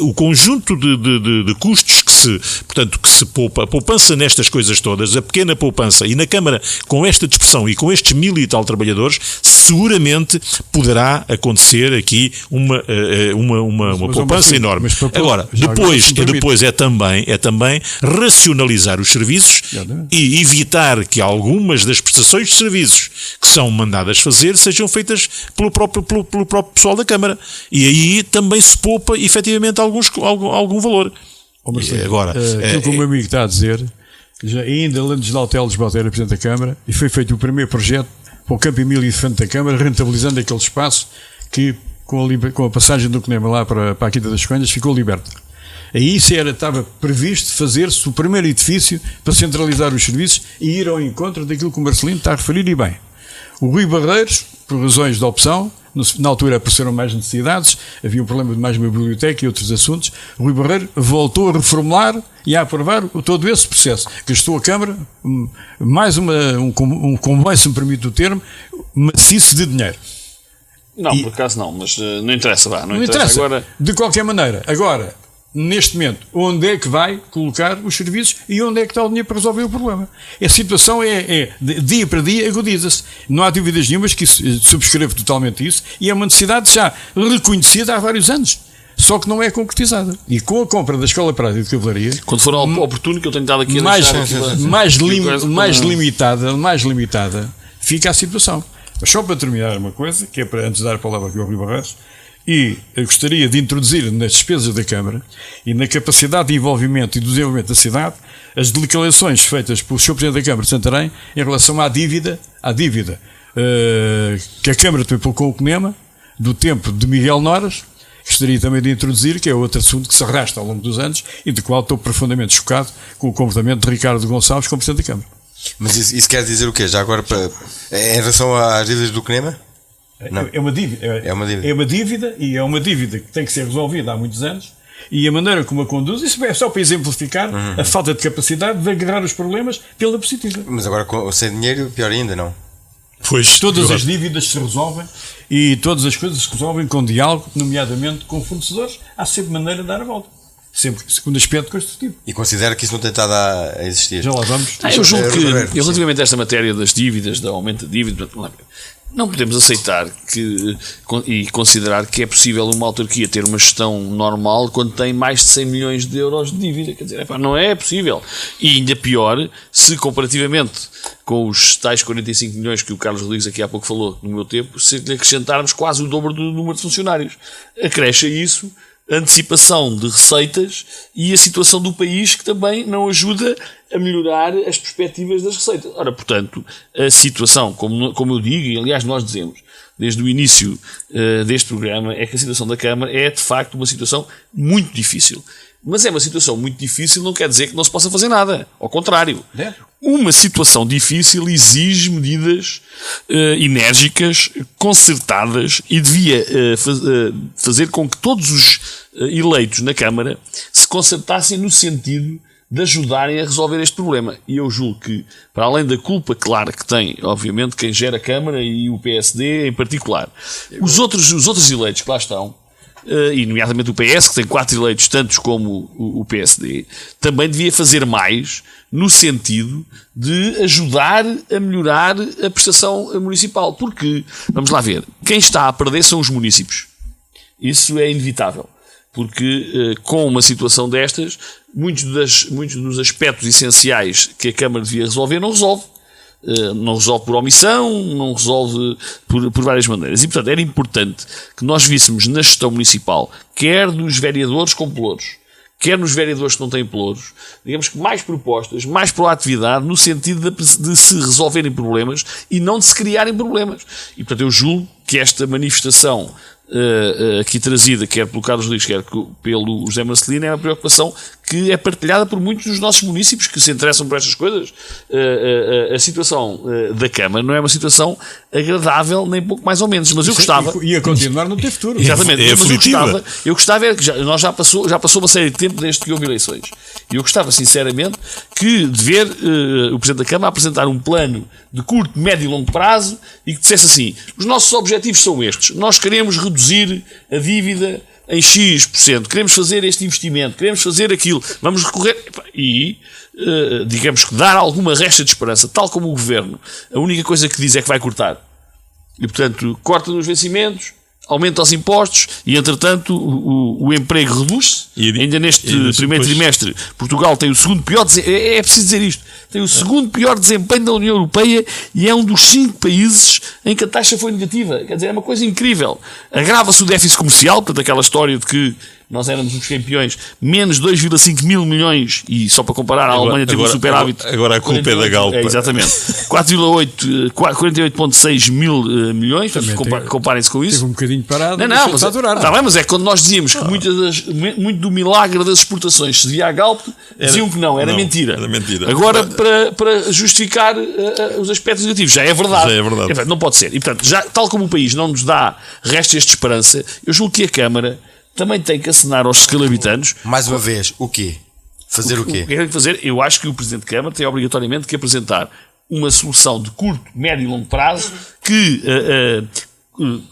o conjunto de custos que se poupa, a poupança nestas coisas todas, a pequena poupança, e na Câmara, com esta dispersão e com estes 1000 e tal trabalhadores, seguramente poderá acontecer aqui uma poupança enorme. Agora, depois é também racionalizar os serviços e evitar que algumas das prestações de serviços que são mandadas fazer sejam feitas pelo próprio pessoal da Câmara. E aí também se poupa efetivamente algum valor. Agora, aquilo que o meu amigo está a dizer, ainda antes de Lautel Lisboa era Presidente da Câmara, e foi feito o primeiro projeto para o Campo Emílio de frente da Câmara, rentabilizando aquele espaço que, com a passagem do Conema lá para a Quinta das Coendas, ficou liberto. Aí estava previsto fazer-se o primeiro edifício para centralizar os serviços e ir ao encontro daquilo que o Marcelino está a referir, e bem. O Rui Barreiros, por razões de opção, na altura apareceram mais necessidades, havia um problema de mais uma biblioteca e outros assuntos, o Rui Barreiros voltou a reformular e a aprovar todo esse processo. Gastou a Câmara mais como se me permite o termo, maciço de dinheiro. Não, por acaso não, mas não interessa, não interessa. Agora, de qualquer maneira, agora, neste momento, onde é que vai colocar os serviços e onde é que está o dinheiro para resolver o problema. A situação de dia para dia agudiza-se. Não há dúvidas nenhumas que subscrevo totalmente isso, e é uma necessidade já reconhecida há vários anos, só que não é concretizada. E com a compra da Escola Prática de Cavalaria, quando for oportuno, que eu tenho estado aqui a mais limitada fica a situação. Mas só para terminar uma coisa, que é para antes de dar a palavra aqui ao Rui Barreiros, e eu gostaria de introduzir nas despesas da Câmara e na capacidade de envolvimento e do desenvolvimento da cidade as declarações feitas pelo Sr. Presidente da Câmara de Santarém em relação à dívida que a Câmara tomou com o CNEMA do tempo de Miguel Noras. Gostaria também de introduzir, que é outro assunto que se arrasta ao longo dos anos e do qual estou profundamente chocado com o comportamento de Ricardo Gonçalves como Presidente da Câmara. Mas isso quer dizer o quê? Já agora, em relação às dívidas do CNEMA? Não. É uma dívida. É uma dívida, e é uma dívida que tem que ser resolvida há muitos anos, e a maneira como a conduz, isso é só para exemplificar a falta de capacidade de agarrar os problemas pela positiva. Mas agora, sem dinheiro, pior ainda, não? Pois, todas as dívidas se resolvem e todas as coisas se resolvem com diálogo, nomeadamente com fornecedores. Há sempre maneira de dar a volta. Sempre, segundo aspecto construtivo. E considera que isso não tem estado a existir? Já lá vamos. Eu julgo que, relativamente a esta matéria das dívidas, do aumento da dívida, não podemos aceitar e considerar que é possível uma autarquia ter uma gestão normal quando tem mais de 100 milhões de euros de dívida. Quer dizer, não é possível. E ainda pior, se comparativamente com os tais 45 milhões que o Carlos Rodrigues aqui há pouco falou, no meu tempo, se lhe acrescentarmos quase o dobro do número de funcionários. Acresce a isso a antecipação de receitas e a situação do país, que também não ajuda a melhorar as perspectivas das receitas. Ora, portanto, a situação, como eu digo, e aliás nós dizemos desde o início deste programa, é que a situação da Câmara é de facto uma situação muito difícil. Mas é uma situação muito difícil, não quer dizer que não se possa fazer nada. Ao contrário. Uma situação difícil exige medidas enérgicas, concertadas, e devia fazer com que todos os eleitos na Câmara se concertassem no sentido de ajudarem a resolver este problema. E eu julgo que, para além da culpa clara que tem, obviamente, quem gera a Câmara e o PSD em particular, os outros eleitos que lá estão, e nomeadamente o PS, que tem 4 eleitos tantos como o PSD, também devia fazer mais no sentido de ajudar a melhorar a prestação municipal. Porque, vamos lá ver, quem está a perder são os municípios. Isso é inevitável. Porque com uma situação destas, muitos dos aspectos essenciais que a Câmara devia resolver não resolve. Não resolve por omissão, não resolve por várias maneiras. E, portanto, era importante que nós víssemos na gestão municipal, quer dos vereadores com pelouros, quer nos vereadores que não têm pelouros, digamos que mais propostas, mais proatividade, no sentido de se resolverem problemas e não de se criarem problemas. E, portanto, eu julgo que esta manifestação aqui trazida, quer pelo Carlos Rodrigues, quer pelo José Marcelino, é uma preocupação que é partilhada por muitos dos nossos municípios que se interessam por estas coisas. A situação da Câmara não é uma situação agradável, nem pouco mais ou menos, mas eu gostava... E a continuar não tem futuro. Exatamente, mas eu gostava é que já passou uma série de tempo desde que houve eleições. E eu gostava, sinceramente, de ver o Presidente da Câmara apresentar um plano de curto, médio e longo prazo e que dissesse assim: os nossos objetivos são estes, nós queremos reduzir a dívida em X%, queremos fazer este investimento, queremos fazer aquilo, vamos recorrer e, digamos que dar alguma resta de esperança, tal como o Governo, a única coisa que diz é que vai cortar. E, portanto, corta nos vencimentos, aumenta os impostos e, entretanto, o emprego reduz-se. Ainda neste primeiro trimestre, Portugal tem o segundo pior desempenho, é preciso dizer isto, tem o segundo pior desempenho da União Europeia e é um dos 5 países em que a taxa foi negativa. Quer dizer, é uma coisa incrível. Agrava-se o déficit comercial, portanto, aquela história de que nós éramos os campeões, menos 2,5 mil milhões, e só para comparar, a Alemanha teve um superávit. Agora a culpa é da Galpa. Exatamente. 48,6 mil milhões, comparem-se com isso. Teve um bocadinho parado. Não, mas mas é quando nós dizíamos que muito do milagre das exportações se devia à Galp, diziam que não, era mentira. Era mentira. Agora, para justificar os aspectos negativos, já é verdade. Não pode ser. E, portanto, tal como o país não nos dá restos de esperança, eu julgo que a Câmara também tem que acenar aos escalabitanos. Mais uma vez, o quê? Fazer o quê? O que tem que fazer? Eu acho que o Presidente de Câmara tem obrigatoriamente que apresentar uma solução de curto, médio e longo prazo que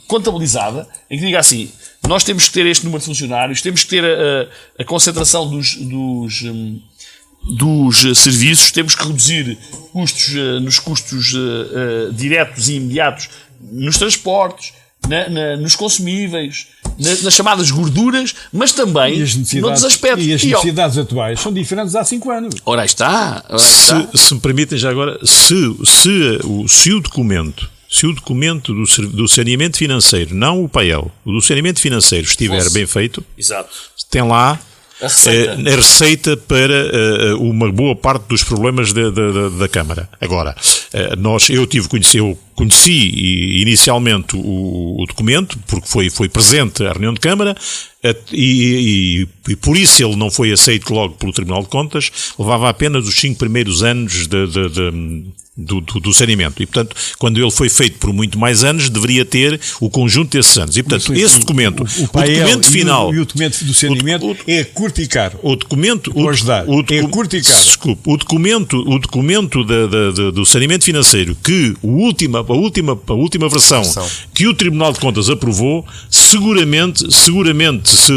contabilizada, em que diga assim, nós temos que ter este número de funcionários, temos que ter a concentração dos serviços, temos que reduzir custos nos custos diretos e imediatos, nos transportes, nos consumíveis, nas chamadas gorduras, mas também noutros aspectos. E as necessidades atuais são diferentes há 5 anos. Ora aí está. Se me permitem já agora, se o documento do saneamento financeiro, não o PAEL, o do saneamento financeiro estiver bem feito, Exato. tem lá A receita para uma boa parte dos problemas da Câmara. Agora, eu conheci inicialmente o documento, porque foi presente à reunião de Câmara, e por isso ele não foi aceito logo pelo Tribunal de Contas, levava apenas os 5 primeiros anos do saneamento. E, portanto, quando ele foi feito por muito mais anos, deveria ter o conjunto desses anos. E, portanto, esse documento, o documento final... E o documento do saneamento é curto e caro. O documento... é curto e caro. Desculpe, o documento do saneamento financeiro, que a última versão que o Tribunal de Contas aprovou, seguramente se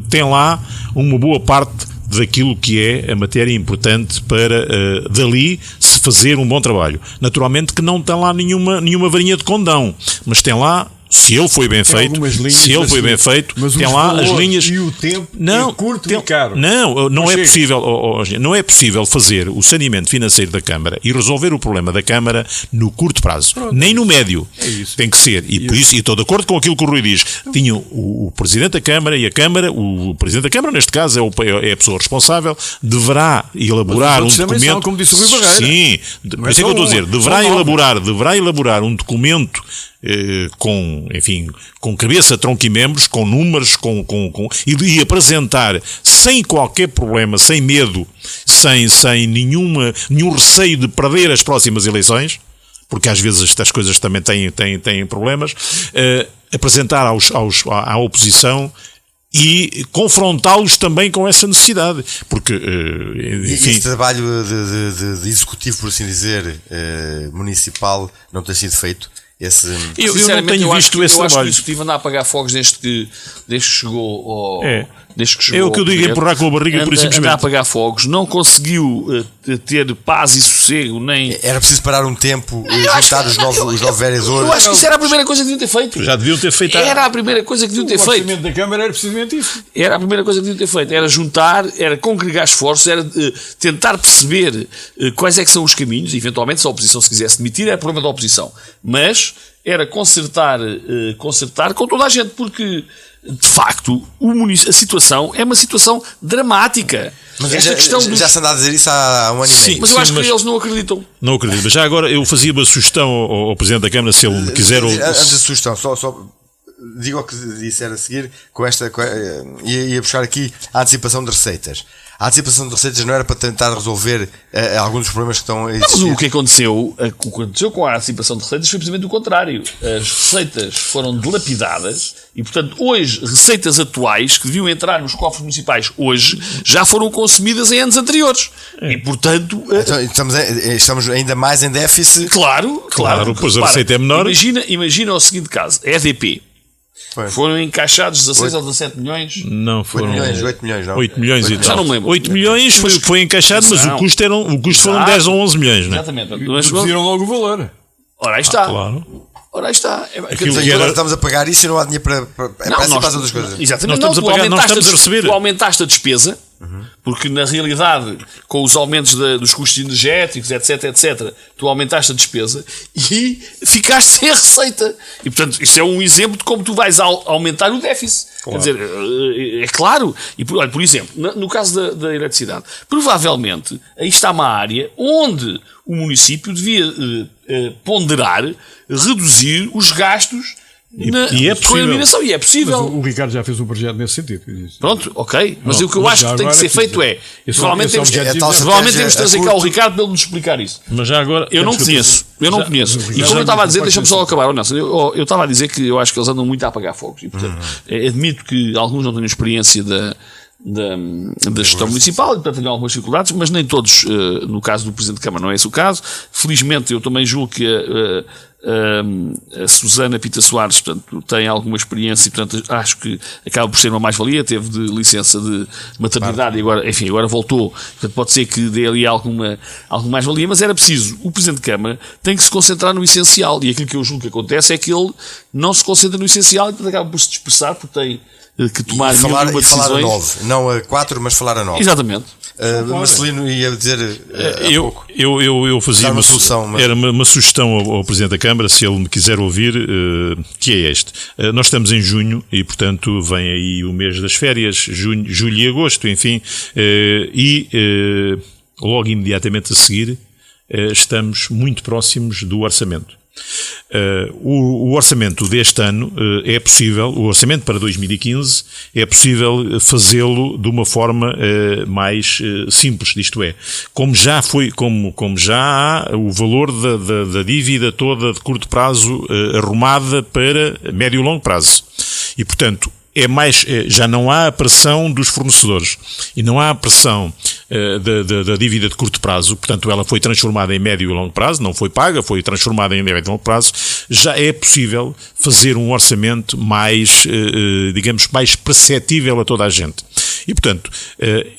tem lá uma boa parte daquilo que é a matéria importante para dali se fazer um bom trabalho. Naturalmente que não tem lá nenhuma varinha de condão, mas tem lá, se ele foi bem feito, tem lá as linhas. E o tempo é curto e caro. Não é possível fazer o saneamento financeiro da Câmara e resolver o problema da Câmara no curto prazo, nem no médio. Tem que ser. E por isso, e estou de acordo com aquilo que o Rui diz, tinha o Presidente da Câmara e a Câmara, o Presidente da Câmara, neste caso, é a pessoa responsável, deverá elaborar um documento. São, como disse o Rui Barreira. Sim, por isso é que eu estou a dizer, deverá elaborar um documento com cabeça, tronco e membros, com números, e apresentar sem qualquer problema, sem medo, sem nenhum receio de perder as próximas eleições, porque às vezes estas coisas também têm problemas, apresentar à oposição e confrontá-los também com essa necessidade, porque enfim... Esse trabalho de executivo, por assim dizer, municipal, não tem sido feito. Eu não tenho visto esse trabalho. Eu acho que o Executivo anda a apagar fogos desde que chegou É o que eu digo, empurrar com a barriga, por isso simplesmente. Anda a apagar fogos, não conseguiu ter paz e sossego, nem... Era preciso parar um tempo, juntar os novos vereadores. Eu acho que isso era a primeira coisa que deviam ter feito. Já deviam ter feito. Era a primeira coisa que deviam ter feito. O orçamento da Câmara era precisamente isso. Era a primeira coisa que deviam ter feito. Era juntar, era congregar esforços, era tentar perceber quais é que são os caminhos. Eventualmente, se a oposição se quisesse demitir, era problema da oposição. Mas era consertar com toda a gente, porque, de facto, a situação é uma situação dramática. Mas já se anda a dizer isso há um ano e meio. Mas eu acho que eles não acreditam. Não acredito. Mas já agora eu fazia uma sugestão ao Presidente da Câmara, se ele me quiser... Antes da sugestão, só digo o que disser a seguir, ia buscar aqui a antecipação de receitas. A antecipação de receitas não era para tentar resolver alguns dos problemas que estão a existir. Mas o que aconteceu com a antecipação de receitas foi precisamente o contrário. As receitas foram dilapidadas e, portanto, hoje, receitas atuais que deviam entrar nos cofres municipais hoje já foram consumidas em anos anteriores. E, portanto... Então, estamos ainda mais em déficit. Claro. Pois a receita é menor. Imagina o seguinte caso. A EDP. Foram encaixados 16 ou 17 milhões? Não, foram 8 milhões, não? 8 milhões e tal. Já não me lembro. 8 milhões foi encaixado, mas o custo foram 10 ou 11 milhões, não é? Exatamente. Reduziram logo o valor. Ora, aí está. Claro. Ora, aí está. Agora estamos a pagar isso e não há dinheiro para as outras coisas. Exatamente. Nós estamos a receber. Tu aumentaste a despesa, porque na realidade, com os aumentos dos custos energéticos, etc, tu aumentaste a despesa e ficaste sem a receita. E, portanto, isto é um exemplo de como tu vais aumentar o déficit. Claro. Quer dizer, é claro. E, por exemplo, no caso da eletricidade, provavelmente, aí está uma área onde o município devia ponderar, reduzir os gastos com a iluminação. E é possível. Mas o Ricardo já fez um projeto nesse sentido. Pronto, ok. Mas o que eu acho que tem que ser feito provavelmente temos de trazer cá o Ricardo para ele nos explicar isso. Mas já agora... Eu não conheço. E como eu estava a dizer, deixa-me só acabar. Eu estava a dizer que eu acho que eles andam muito a apagar fogos. E, portanto, admito que alguns não tenham experiência da gestão municipal e, portanto, tenham algumas dificuldades, mas nem todos, no caso do Presidente da Câmara, não é esse o caso. Felizmente, eu também julgo que A Susana Pita Soares, portanto, tem alguma experiência e, portanto, acho que acaba por ser uma mais-valia. Teve de licença de maternidade e agora, enfim, agora voltou. Portanto, pode ser que dê ali alguma mais-valia, mas era preciso. O Presidente de Câmara tem que se concentrar no essencial, e aquilo que eu julgo que acontece é que ele não se concentra no essencial e, portanto, acaba por se dispersar, porque tem que tomar falar a decisões. 9, não a 4, mas falar a 9. Exatamente. Marcelino ia dizer eu fazia uma solução, mas... era uma sugestão ao Presidente da Câmara, se ele me quiser ouvir, que é este. Nós estamos em junho e, portanto, vem aí o mês das férias, julho e agosto, enfim, e logo imediatamente a seguir estamos muito próximos do orçamento. O orçamento deste ano é possível, o orçamento para 2015 é possível fazê-lo de uma forma mais simples, isto é, como já há o valor da dívida toda de curto prazo arrumada para médio e longo prazo. E, portanto, já não há a pressão dos fornecedores e não há a pressão da dívida de curto prazo, portanto ela foi transformada em médio e longo prazo, não foi paga, foi transformada em médio e longo prazo. Já é possível fazer um orçamento mais, digamos, mais perceptível a toda a gente. E, portanto,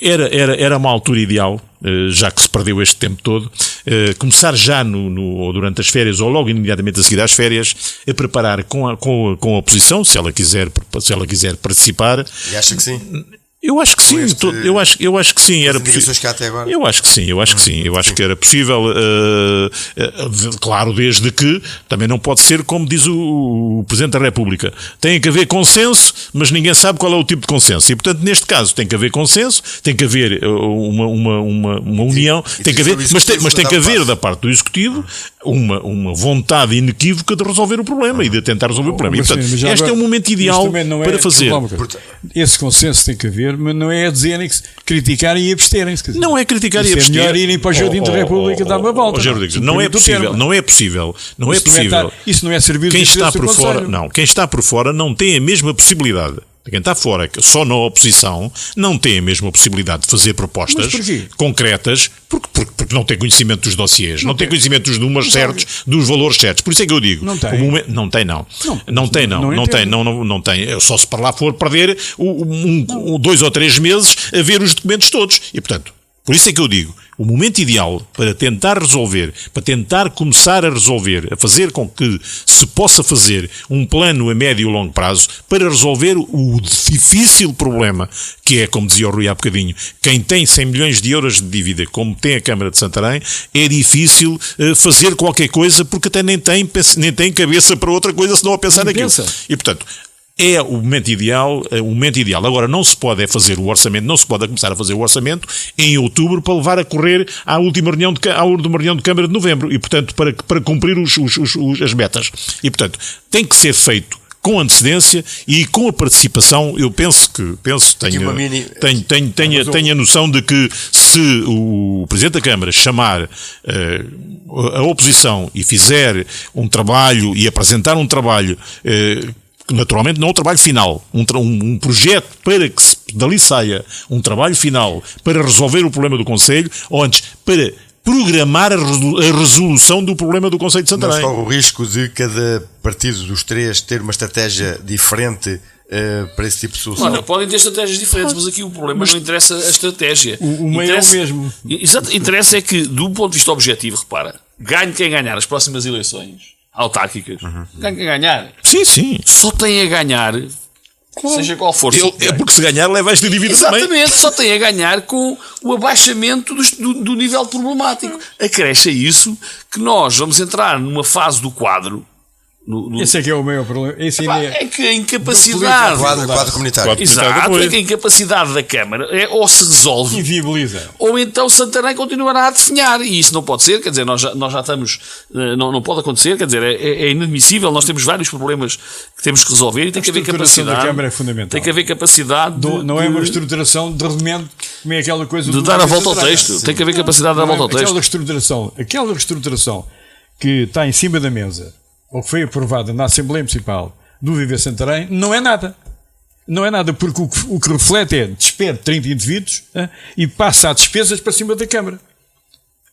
era uma altura ideal, já que se perdeu este tempo todo, começar já ou durante as férias ou logo imediatamente a seguir às férias a preparar com a oposição, se ela quiser participar. E acha que sim? Eu acho que sim, eu acho que sim, era possível. Que há até agora? Eu acho que sim, eu acho que era possível, claro, desde que também não pode ser como diz o Presidente da República. Tem que haver consenso, mas ninguém sabe qual é o tipo de consenso. E, portanto, neste caso tem que haver consenso, tem que haver uma união, mas tem que haver da parte do Executivo uma vontade inequívoca de resolver o problema e de tentar resolver o problema. E, portanto, este é o momento ideal para fazer. Esse consenso tem que haver, mas não é a dizerem que criticarem e absterem-se. Não é criticar e abster. É melhor irem para o Jardim da República dar uma volta. Não é possível. Isso não é servir quem está por fora. Não, quem está por fora não tem a mesma possibilidade. Quem está fora, só na oposição, não tem a mesma possibilidade de fazer propostas concretas, porque não tem conhecimento dos dossiês, não tem conhecimento dos números certos, dos valores certos. Por isso é que eu digo. Não tem. Não tem. Só se para lá for perder 2 ou 3 meses a ver os documentos todos. E, portanto, por isso é que eu digo, o momento ideal para tentar resolver, para tentar começar a resolver, a fazer com que se possa fazer um plano a médio e longo prazo para resolver o difícil problema que é, como dizia o Rui há bocadinho, quem tem 100 milhões de euros de dívida, como tem a Câmara de Santarém, é difícil fazer qualquer coisa porque até nem tem cabeça para outra coisa senão a pensar naquilo. E, portanto, é o momento ideal. Agora não se pode fazer o orçamento, não se pode começar a fazer o orçamento em outubro para levar a correr à última reunião de Câmara de novembro e, portanto, para cumprir as metas. E, portanto, tem que ser feito com antecedência e com a participação. Eu tenho a noção de que se o Presidente da Câmara chamar a oposição e fizer um trabalho e apresentar um trabalho, naturalmente não é um trabalho final, um projeto para que dali saia um trabalho final para resolver o problema do Conselho, ou antes, para programar a resolução do problema do Conselho de Santarém. Mas corre o risco de cada partido dos 3 ter uma estratégia diferente para esse tipo de solução? Olha, podem ter estratégias diferentes, mas aqui o problema não interessa a estratégia. O meio é o mesmo. Exato, interessa é que, do ponto de vista objetivo, repara, ganhe quem ganhar as próximas eleições autárquicas. Ganhe quem ganhar. Sim. Só tem a ganhar, seja qual for. Porque se ganhar, leva esta dívida também. Exatamente, só tem a ganhar com o abaixamento do nível problemático. Acresce a isso que nós vamos entrar numa fase do quadro. Esse é que é o maior problema. É que a incapacidade. Quadro comunitário. Exato, é que a incapacidade da Câmara ou se resolve. Inviabiliza. Ou então Santarém continuará a definhar. E isso não pode ser, quer dizer, nós já estamos. Não pode acontecer, quer dizer, é inadmissível. Nós temos vários problemas que temos que resolver e tem que haver capacidade. A Câmara é fundamental. Tem que haver capacidade. Não é uma estruturação de remendo, como é aquela coisa de dar a volta ao texto. Tem que haver capacidade de dar a volta ao texto. Aquela reestruturação que está em cima da mesa, ou que foi aprovada na Assembleia Municipal do Viver Santarém, não é nada. Não é nada, porque o que reflete é despede 30 indivíduos e passa as despesas para cima da Câmara.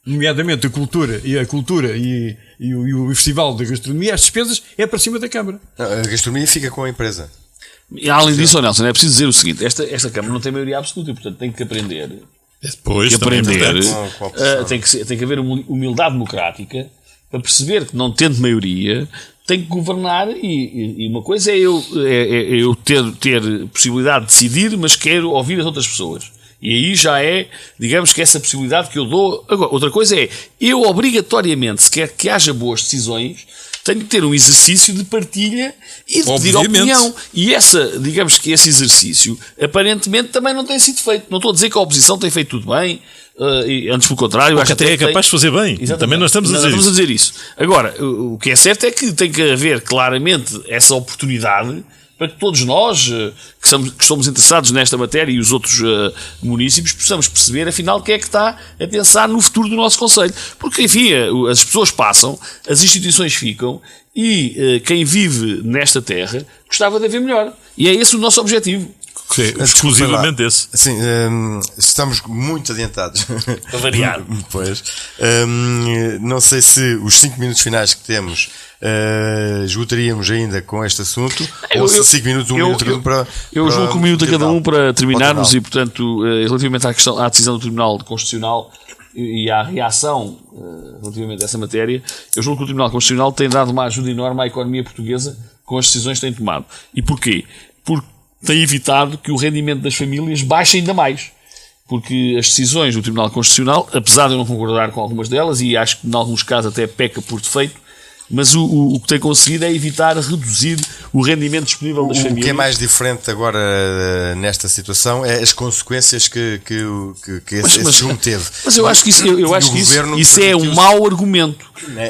nomeadamente a cultura e o Festival da Gastronomia, as despesas é para cima da Câmara. A gastronomia fica com a empresa. E além disso, Nelson, é preciso dizer o seguinte: esta Câmara não tem maioria absoluta e, portanto, tem que aprender. Depois, Tem que haver humildade democrática para perceber que, não tendo maioria, tem que governar. E uma coisa é eu ter possibilidade de decidir, mas quero ouvir as outras pessoas. E aí já é, digamos que essa possibilidade que eu dou. Agora, outra coisa é, eu obrigatoriamente, se quer que haja boas decisões, tenho que ter um exercício de partilha e de pedir opinião. E digamos que esse exercício, aparentemente, também não tem sido feito. Não estou a dizer que a oposição tem feito tudo bem, antes pelo contrário. Acho que até é capaz de fazer bem. Exatamente. Também não estamos a dizer isso. Agora, o que é certo é que tem que haver claramente essa oportunidade para que todos nós, que somos interessados nesta matéria e os outros munícipes, possamos perceber, afinal, quem é que está a pensar no futuro do nosso Conselho. Porque, enfim, as pessoas passam, as instituições ficam e quem vive nesta terra gostava de haver melhor. E é esse o nosso objetivo. Exclusivamente esse. Sim, estamos muito adiantados. Para variar. Pois. Não sei se os 5 minutos finais que temos esgotaríamos ainda com este assunto, ou se 5 minutos, 1 minuto cada um para... Eu julgo que 1 minuto a cada um para terminarmos e, portanto, relativamente à decisão do Tribunal Constitucional e à reação relativamente a essa matéria, eu julgo que o Tribunal Constitucional tem dado uma ajuda enorme à economia portuguesa com as decisões que tem tomado. E porquê? Porque tem evitado que o rendimento das famílias baixe ainda mais. Porque as decisões do Tribunal Constitucional, apesar de eu não concordar com algumas delas, e acho que em alguns casos até peca por defeito, mas o que tem conseguido é evitar reduzir o rendimento disponível das famílias. O que é mais diferente agora nesta situação é as consequências que esse junto teve. Mas eu acho que isso é um mau argumento.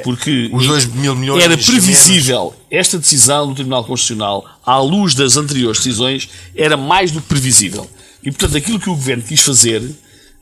Porque os 2 mil milhões era previsível. Esta decisão do Tribunal Constitucional, à luz das anteriores decisões, era mais do que previsível. E, portanto, aquilo que o Governo quis fazer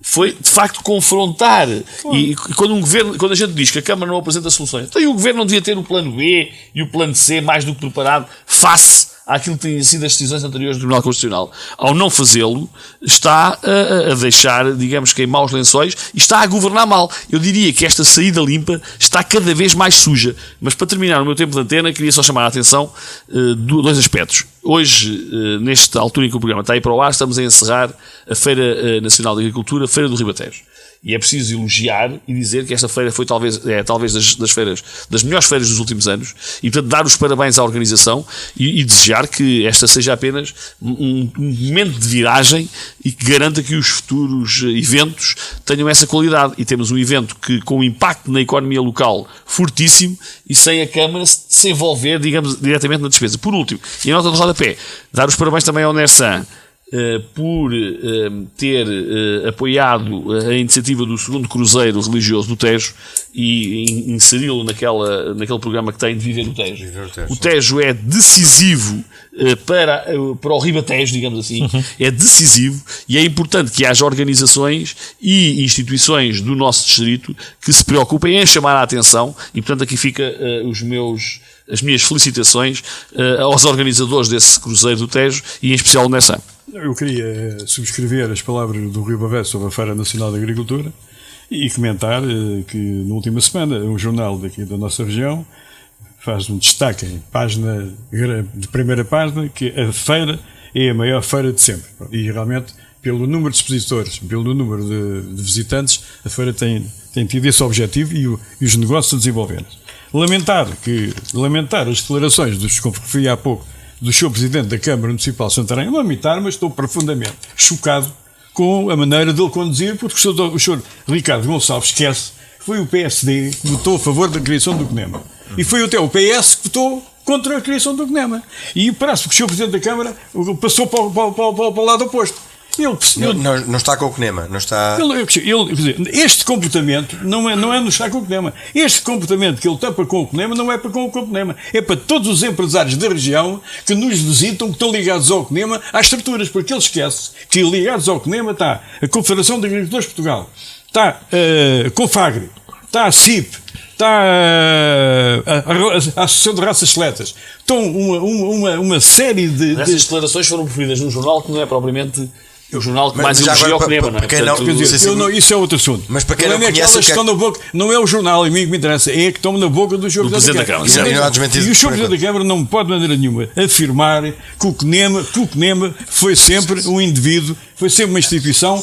foi, de facto, confrontar. E quando a gente diz que a Câmara não apresenta soluções, então o Governo não devia ter o plano B e o plano C mais do que preparado face àquilo que têm sido as decisões anteriores do Tribunal Constitucional. Ao não fazê-lo, está a deixar, digamos que em maus lençóis, e está a governar mal. Eu diria que esta saída limpa está cada vez mais suja. Mas para terminar o meu tempo de antena, queria só chamar a atenção de 2 aspectos. Hoje, nesta altura em que o programa está aí para o ar, estamos a encerrar a Feira Nacional de Agricultura, a Feira do Ribatejo. E é preciso elogiar e dizer que esta feira foi talvez das melhores feiras dos últimos anos, e portanto dar os parabéns à organização e desejar que esta seja apenas um momento de viragem e que garanta que os futuros eventos tenham essa qualidade. E temos um evento que, com um impacto na economia local fortíssimo e sem a Câmara se envolver, digamos, diretamente na despesa. Por último, e a nota de rodapé, dar os parabéns também ao Nersan por ter apoiado a iniciativa do 2º Cruzeiro Religioso do Tejo e inseri-lo naquele programa que tem de Viver o Tejo. O Tejo é decisivo para o Ribatejo, digamos assim, é decisivo, e é importante que haja organizações e instituições do nosso distrito que se preocupem em chamar a atenção, e portanto aqui fica as minhas felicitações aos organizadores desse Cruzeiro do Tejo e em especial o Nersan. Eu queria subscrever as palavras do Rui Bavé sobre a Feira Nacional de Agricultura e comentar que na última semana um jornal daqui da nossa região faz um destaque em de primeira página que a feira é a maior feira de sempre. E realmente, pelo número de expositores, pelo número de visitantes, a feira tem tido esse objetivo e os negócios a desenvolverem-se. Lamentar as declarações como referi há pouco, do Sr. Presidente da Câmara Municipal de Santarém, lamentar, mas estou profundamente chocado com a maneira dele conduzir, porque o Sr. Ricardo Gonçalves esquece que foi o PSD que votou a favor da criação do CNEMA. E foi até o PS que votou contra a criação do CNEMA. E parece que o Sr. Presidente da Câmara passou para o lado oposto. Não está com o CNEMA, não está... Este comportamento não é no estar com o CNEMA. Este comportamento que ele está para com o CNEMA não é para com o CNEMA. É para todos os empresários da região que nos visitam, que estão ligados ao CNEMA, às estruturas, porque ele esquece que ligados ao CNEMA está a Confederação de Agricultores de Portugal, está a Confagri, está a CIP, está a Associação de Raças Seletas. Estão uma série de... Essas declarações foram preferidas num jornal que não é propriamente É o jornal que Mas mais já elogia o agora, CNEMA, não é? para quem não- Portanto, Quer dizer, Sim, sim. isso é outro assunto. Mas para quem O não problema é conhece aquelas que estão na boca, não é o jornal, e me interessa, é que estão na boca do Sr. Do Presidente da Câmara. E não há desmentido, E o Sr. por Presidente da Câmara não pode de maneira nenhuma afirmar que o CNEMA foi sempre um indivíduo, foi sempre uma instituição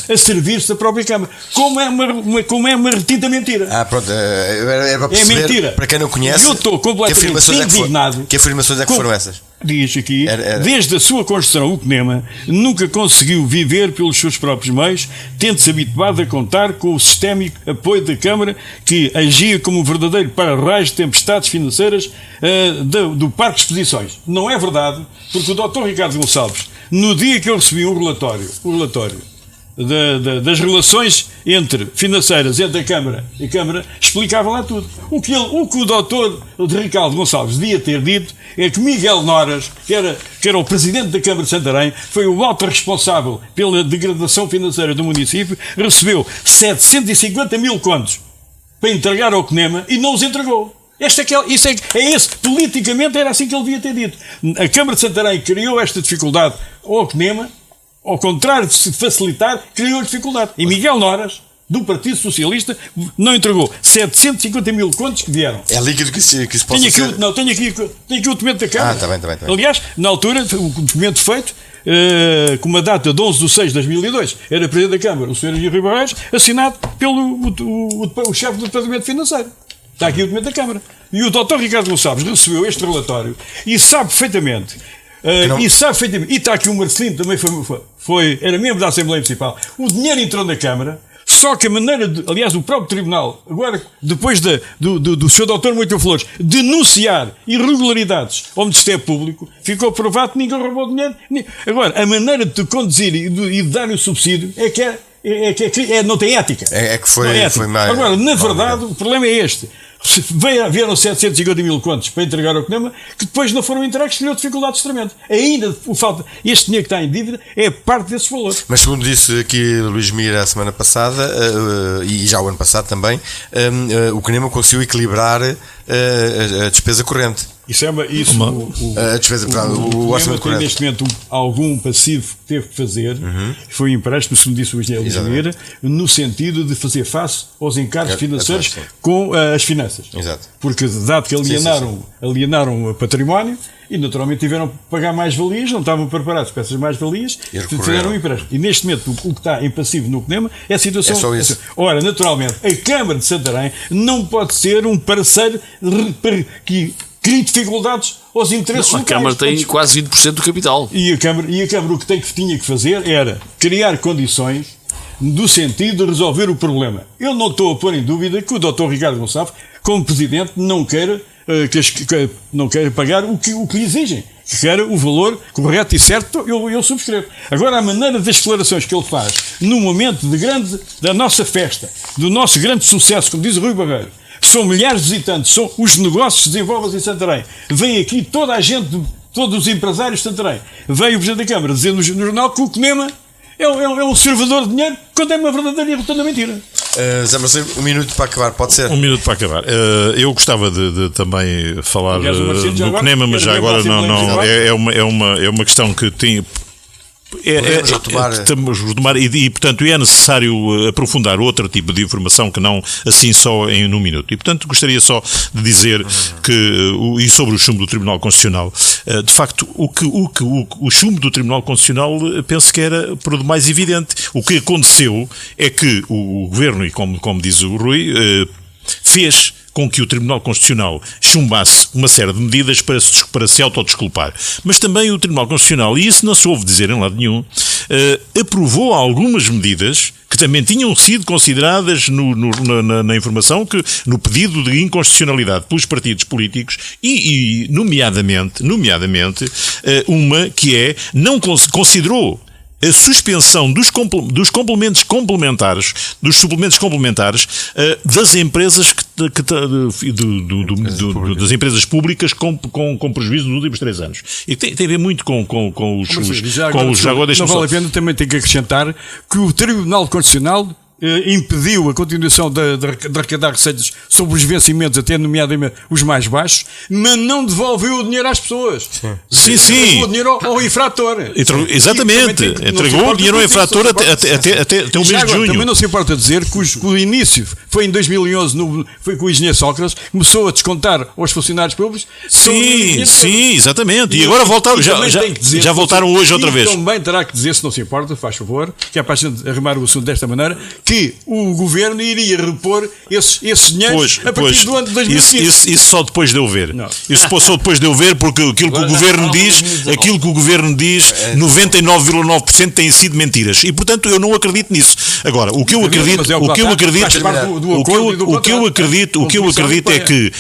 a servir-se da própria Câmara. Como é uma retida mentira. Pronto, era para perceber, mentira. para quem não conhece, Eu estou completamente indignado. Que afirmações é que foram essas? Diz aqui, Era. desde a sua construção, o CNEMA nunca conseguiu viver pelos seus próprios meios, tendo-se habituado a contar com o sistémico apoio da Câmara, que agia como um verdadeiro para-raios de tempestades financeiras do Parque de Exposições. Não é verdade, porque o Dr. Ricardo Gonçalves, no dia que eu recebi o relatório das relações financeiras entre a Câmara e a Câmara, explicava lá tudo. O que o doutor Ricardo Gonçalves devia ter dito é que Miguel Noras, que era o presidente da Câmara de Santarém, foi o alto responsável pela degradação financeira do município, recebeu 750 mil contos para entregar ao CNEMA e não os entregou. Politicamente era assim que ele devia ter dito. A Câmara de Santarém criou esta dificuldade ao CNEMA, ao contrário de se facilitar, criou dificuldade. E Miguel Noras, do Partido Socialista, não entregou 750 mil contos que vieram. É líquido que isso possa ser. Tenho aqui o documento da Câmara. Está bem. Aliás, na altura, o documento feito, com uma data de 11/6 de 2002, era Presidente da Câmara, o Sr. Henrique Barreiros, assinado pelo o chefe do Departamento Financeiro. Está aqui o documento da Câmara. E o Dr. Ricardo Gonçalves recebeu este relatório e sabe perfeitamente. E está aqui o Marcelino, também era membro da Assembleia Municipal. O dinheiro entrou na Câmara, só que a maneira aliás, o próprio Tribunal, agora, depois do Sr. Dr. Moito Flores, denunciar irregularidades ao Ministério Público, ficou provado que ninguém roubou dinheiro. Agora, a maneira de conduzir e de dar o subsídio não tem ética. Foi mais. Agora, na verdade, o problema é este. Vieram 750 mil contos para entregar ao CNEMA, que depois não foram entregues, criou dificuldades tremendas. Ainda este dinheiro que está em dívida é parte desses valores. Mas segundo disse aqui Luís Mira a semana passada, e já o ano passado também, o CNEMA conseguiu equilibrar a despesa corrente. A despesa, o orçamento corrente. Neste momento algum passivo que teve que fazer, foi um empréstimo, como disse o engenheiro Luís Mira, no sentido de fazer face aos encargos financeiros com as finanças. Exato. Porque dado que alienaram o património e naturalmente tiveram que pagar mais-valias, não estavam preparados para essas mais-valias, fizeram um empréstimo. E neste momento o que está em passivo no CNEMA é a situação. É só isso. Ora, naturalmente, a Câmara de Santarém não pode ser um parceiro que cria dificuldades aos interesses locais. A Câmara tem quase 20% do capital. E a Câmara o que tinha que fazer era criar condições no sentido de resolver o problema. Eu não estou a pôr em dúvida que o Dr. Ricardo Gonçalves, como Presidente, não queira pagar o que lhe exigem. Que quer o valor correto e certo, eu subscrevo. Agora, a maneira das declarações que ele faz, no momento da nossa festa, do nosso grande sucesso, como diz o Rui Barreiro, são milhares de visitantes, são os negócios que se desenvolvem em Santarém. Vem aqui toda a gente, todos os empresários de Santarém. Veio o Presidente da Câmara dizer no jornal que o CNEMA é um servidor de dinheiro, quando é uma verdadeira e rotunda mentira. Zé Marcelino, um minuto para acabar, pode ser? Um minuto para acabar. Eu gostava de também falar do CNEMA, mas já agora não. É uma questão que tem. E portanto é necessário aprofundar outro tipo de informação que não assim só num minuto. E portanto gostaria só de dizer e sobre o chumbo do Tribunal Constitucional, de facto o chumbo do Tribunal Constitucional penso que era por demais evidente. O que aconteceu é que o Governo, e como diz o Rui, fez com que o Tribunal Constitucional chumbasse uma série de medidas para se autodesculpar. Mas também o Tribunal Constitucional, e isso não se ouve dizer em lado nenhum, aprovou algumas medidas que também tinham sido consideradas na informação, no pedido de inconstitucionalidade pelos partidos políticos e nomeadamente, uma que não considerou a suspensão dos suplementos complementares das empresas das empresas públicas com prejuízo nos últimos 3 anos. E tem a ver muito com os não vale a pena, também tem que acrescentar que o Tribunal Constitucional impediu a continuação de arrecadar receitas sobre os vencimentos, até nomeadamente os mais baixos, mas não devolveu o dinheiro às pessoas. Sim. Entregou o dinheiro ao infrator. Exatamente. Entregou o dinheiro ao infrator até o mês de junho. Também não se importa dizer que o início foi em 2011, foi com o engenheiro Sócrates, começou a descontar aos funcionários públicos. Sim, exatamente. E agora voltaram, já voltaram hoje outra vez. Também terá que dizer, se não se importa, faz favor, que é para a gente arrumar o assunto desta maneira, que o governo iria repor esses dinheiros a partir do ano de 2015. Isso só depois de eu ver. Isso só depois de eu ver, porque aquilo que o governo diz, 99,9% têm sido mentiras. E portanto eu não acredito nisso. Agora, o que eu acredito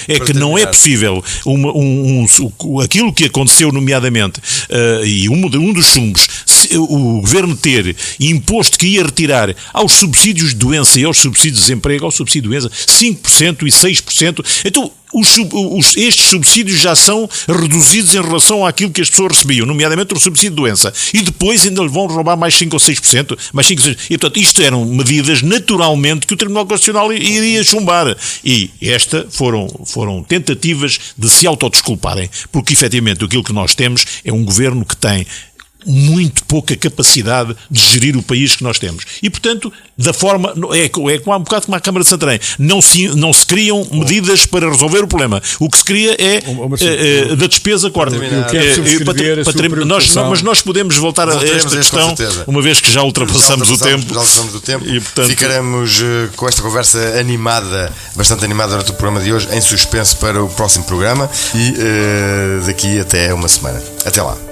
é que não é possível aquilo que aconteceu, nomeadamente, e um dos chumbos, o governo ter imposto que ia retirar aos subsídios de doença e aos subsídios de desemprego, ao subsídio de doença, 5% e 6%. Então, estes subsídios já são reduzidos em relação àquilo que as pessoas recebiam, nomeadamente o subsídio de doença. E depois ainda lhe vão roubar mais 5 ou 6%. E, portanto, isto eram medidas, naturalmente, que o Tribunal Constitucional iria chumbar. E foram tentativas de se autodesculparem. Porque, efetivamente, aquilo que nós temos é um governo que tem muito pouca capacidade de gerir o país que nós temos. E, portanto, da forma, um bocado como a Câmara de Santarém, não se criam medidas para resolver o problema. O que se cria é da despesa corta. Mas nós podemos voltar a esta questão, uma vez que já ultrapassamos o tempo. E, portanto, ficaremos com esta conversa animada, bastante animada durante o programa de hoje, em suspenso para o próximo programa e daqui até uma semana. Até lá.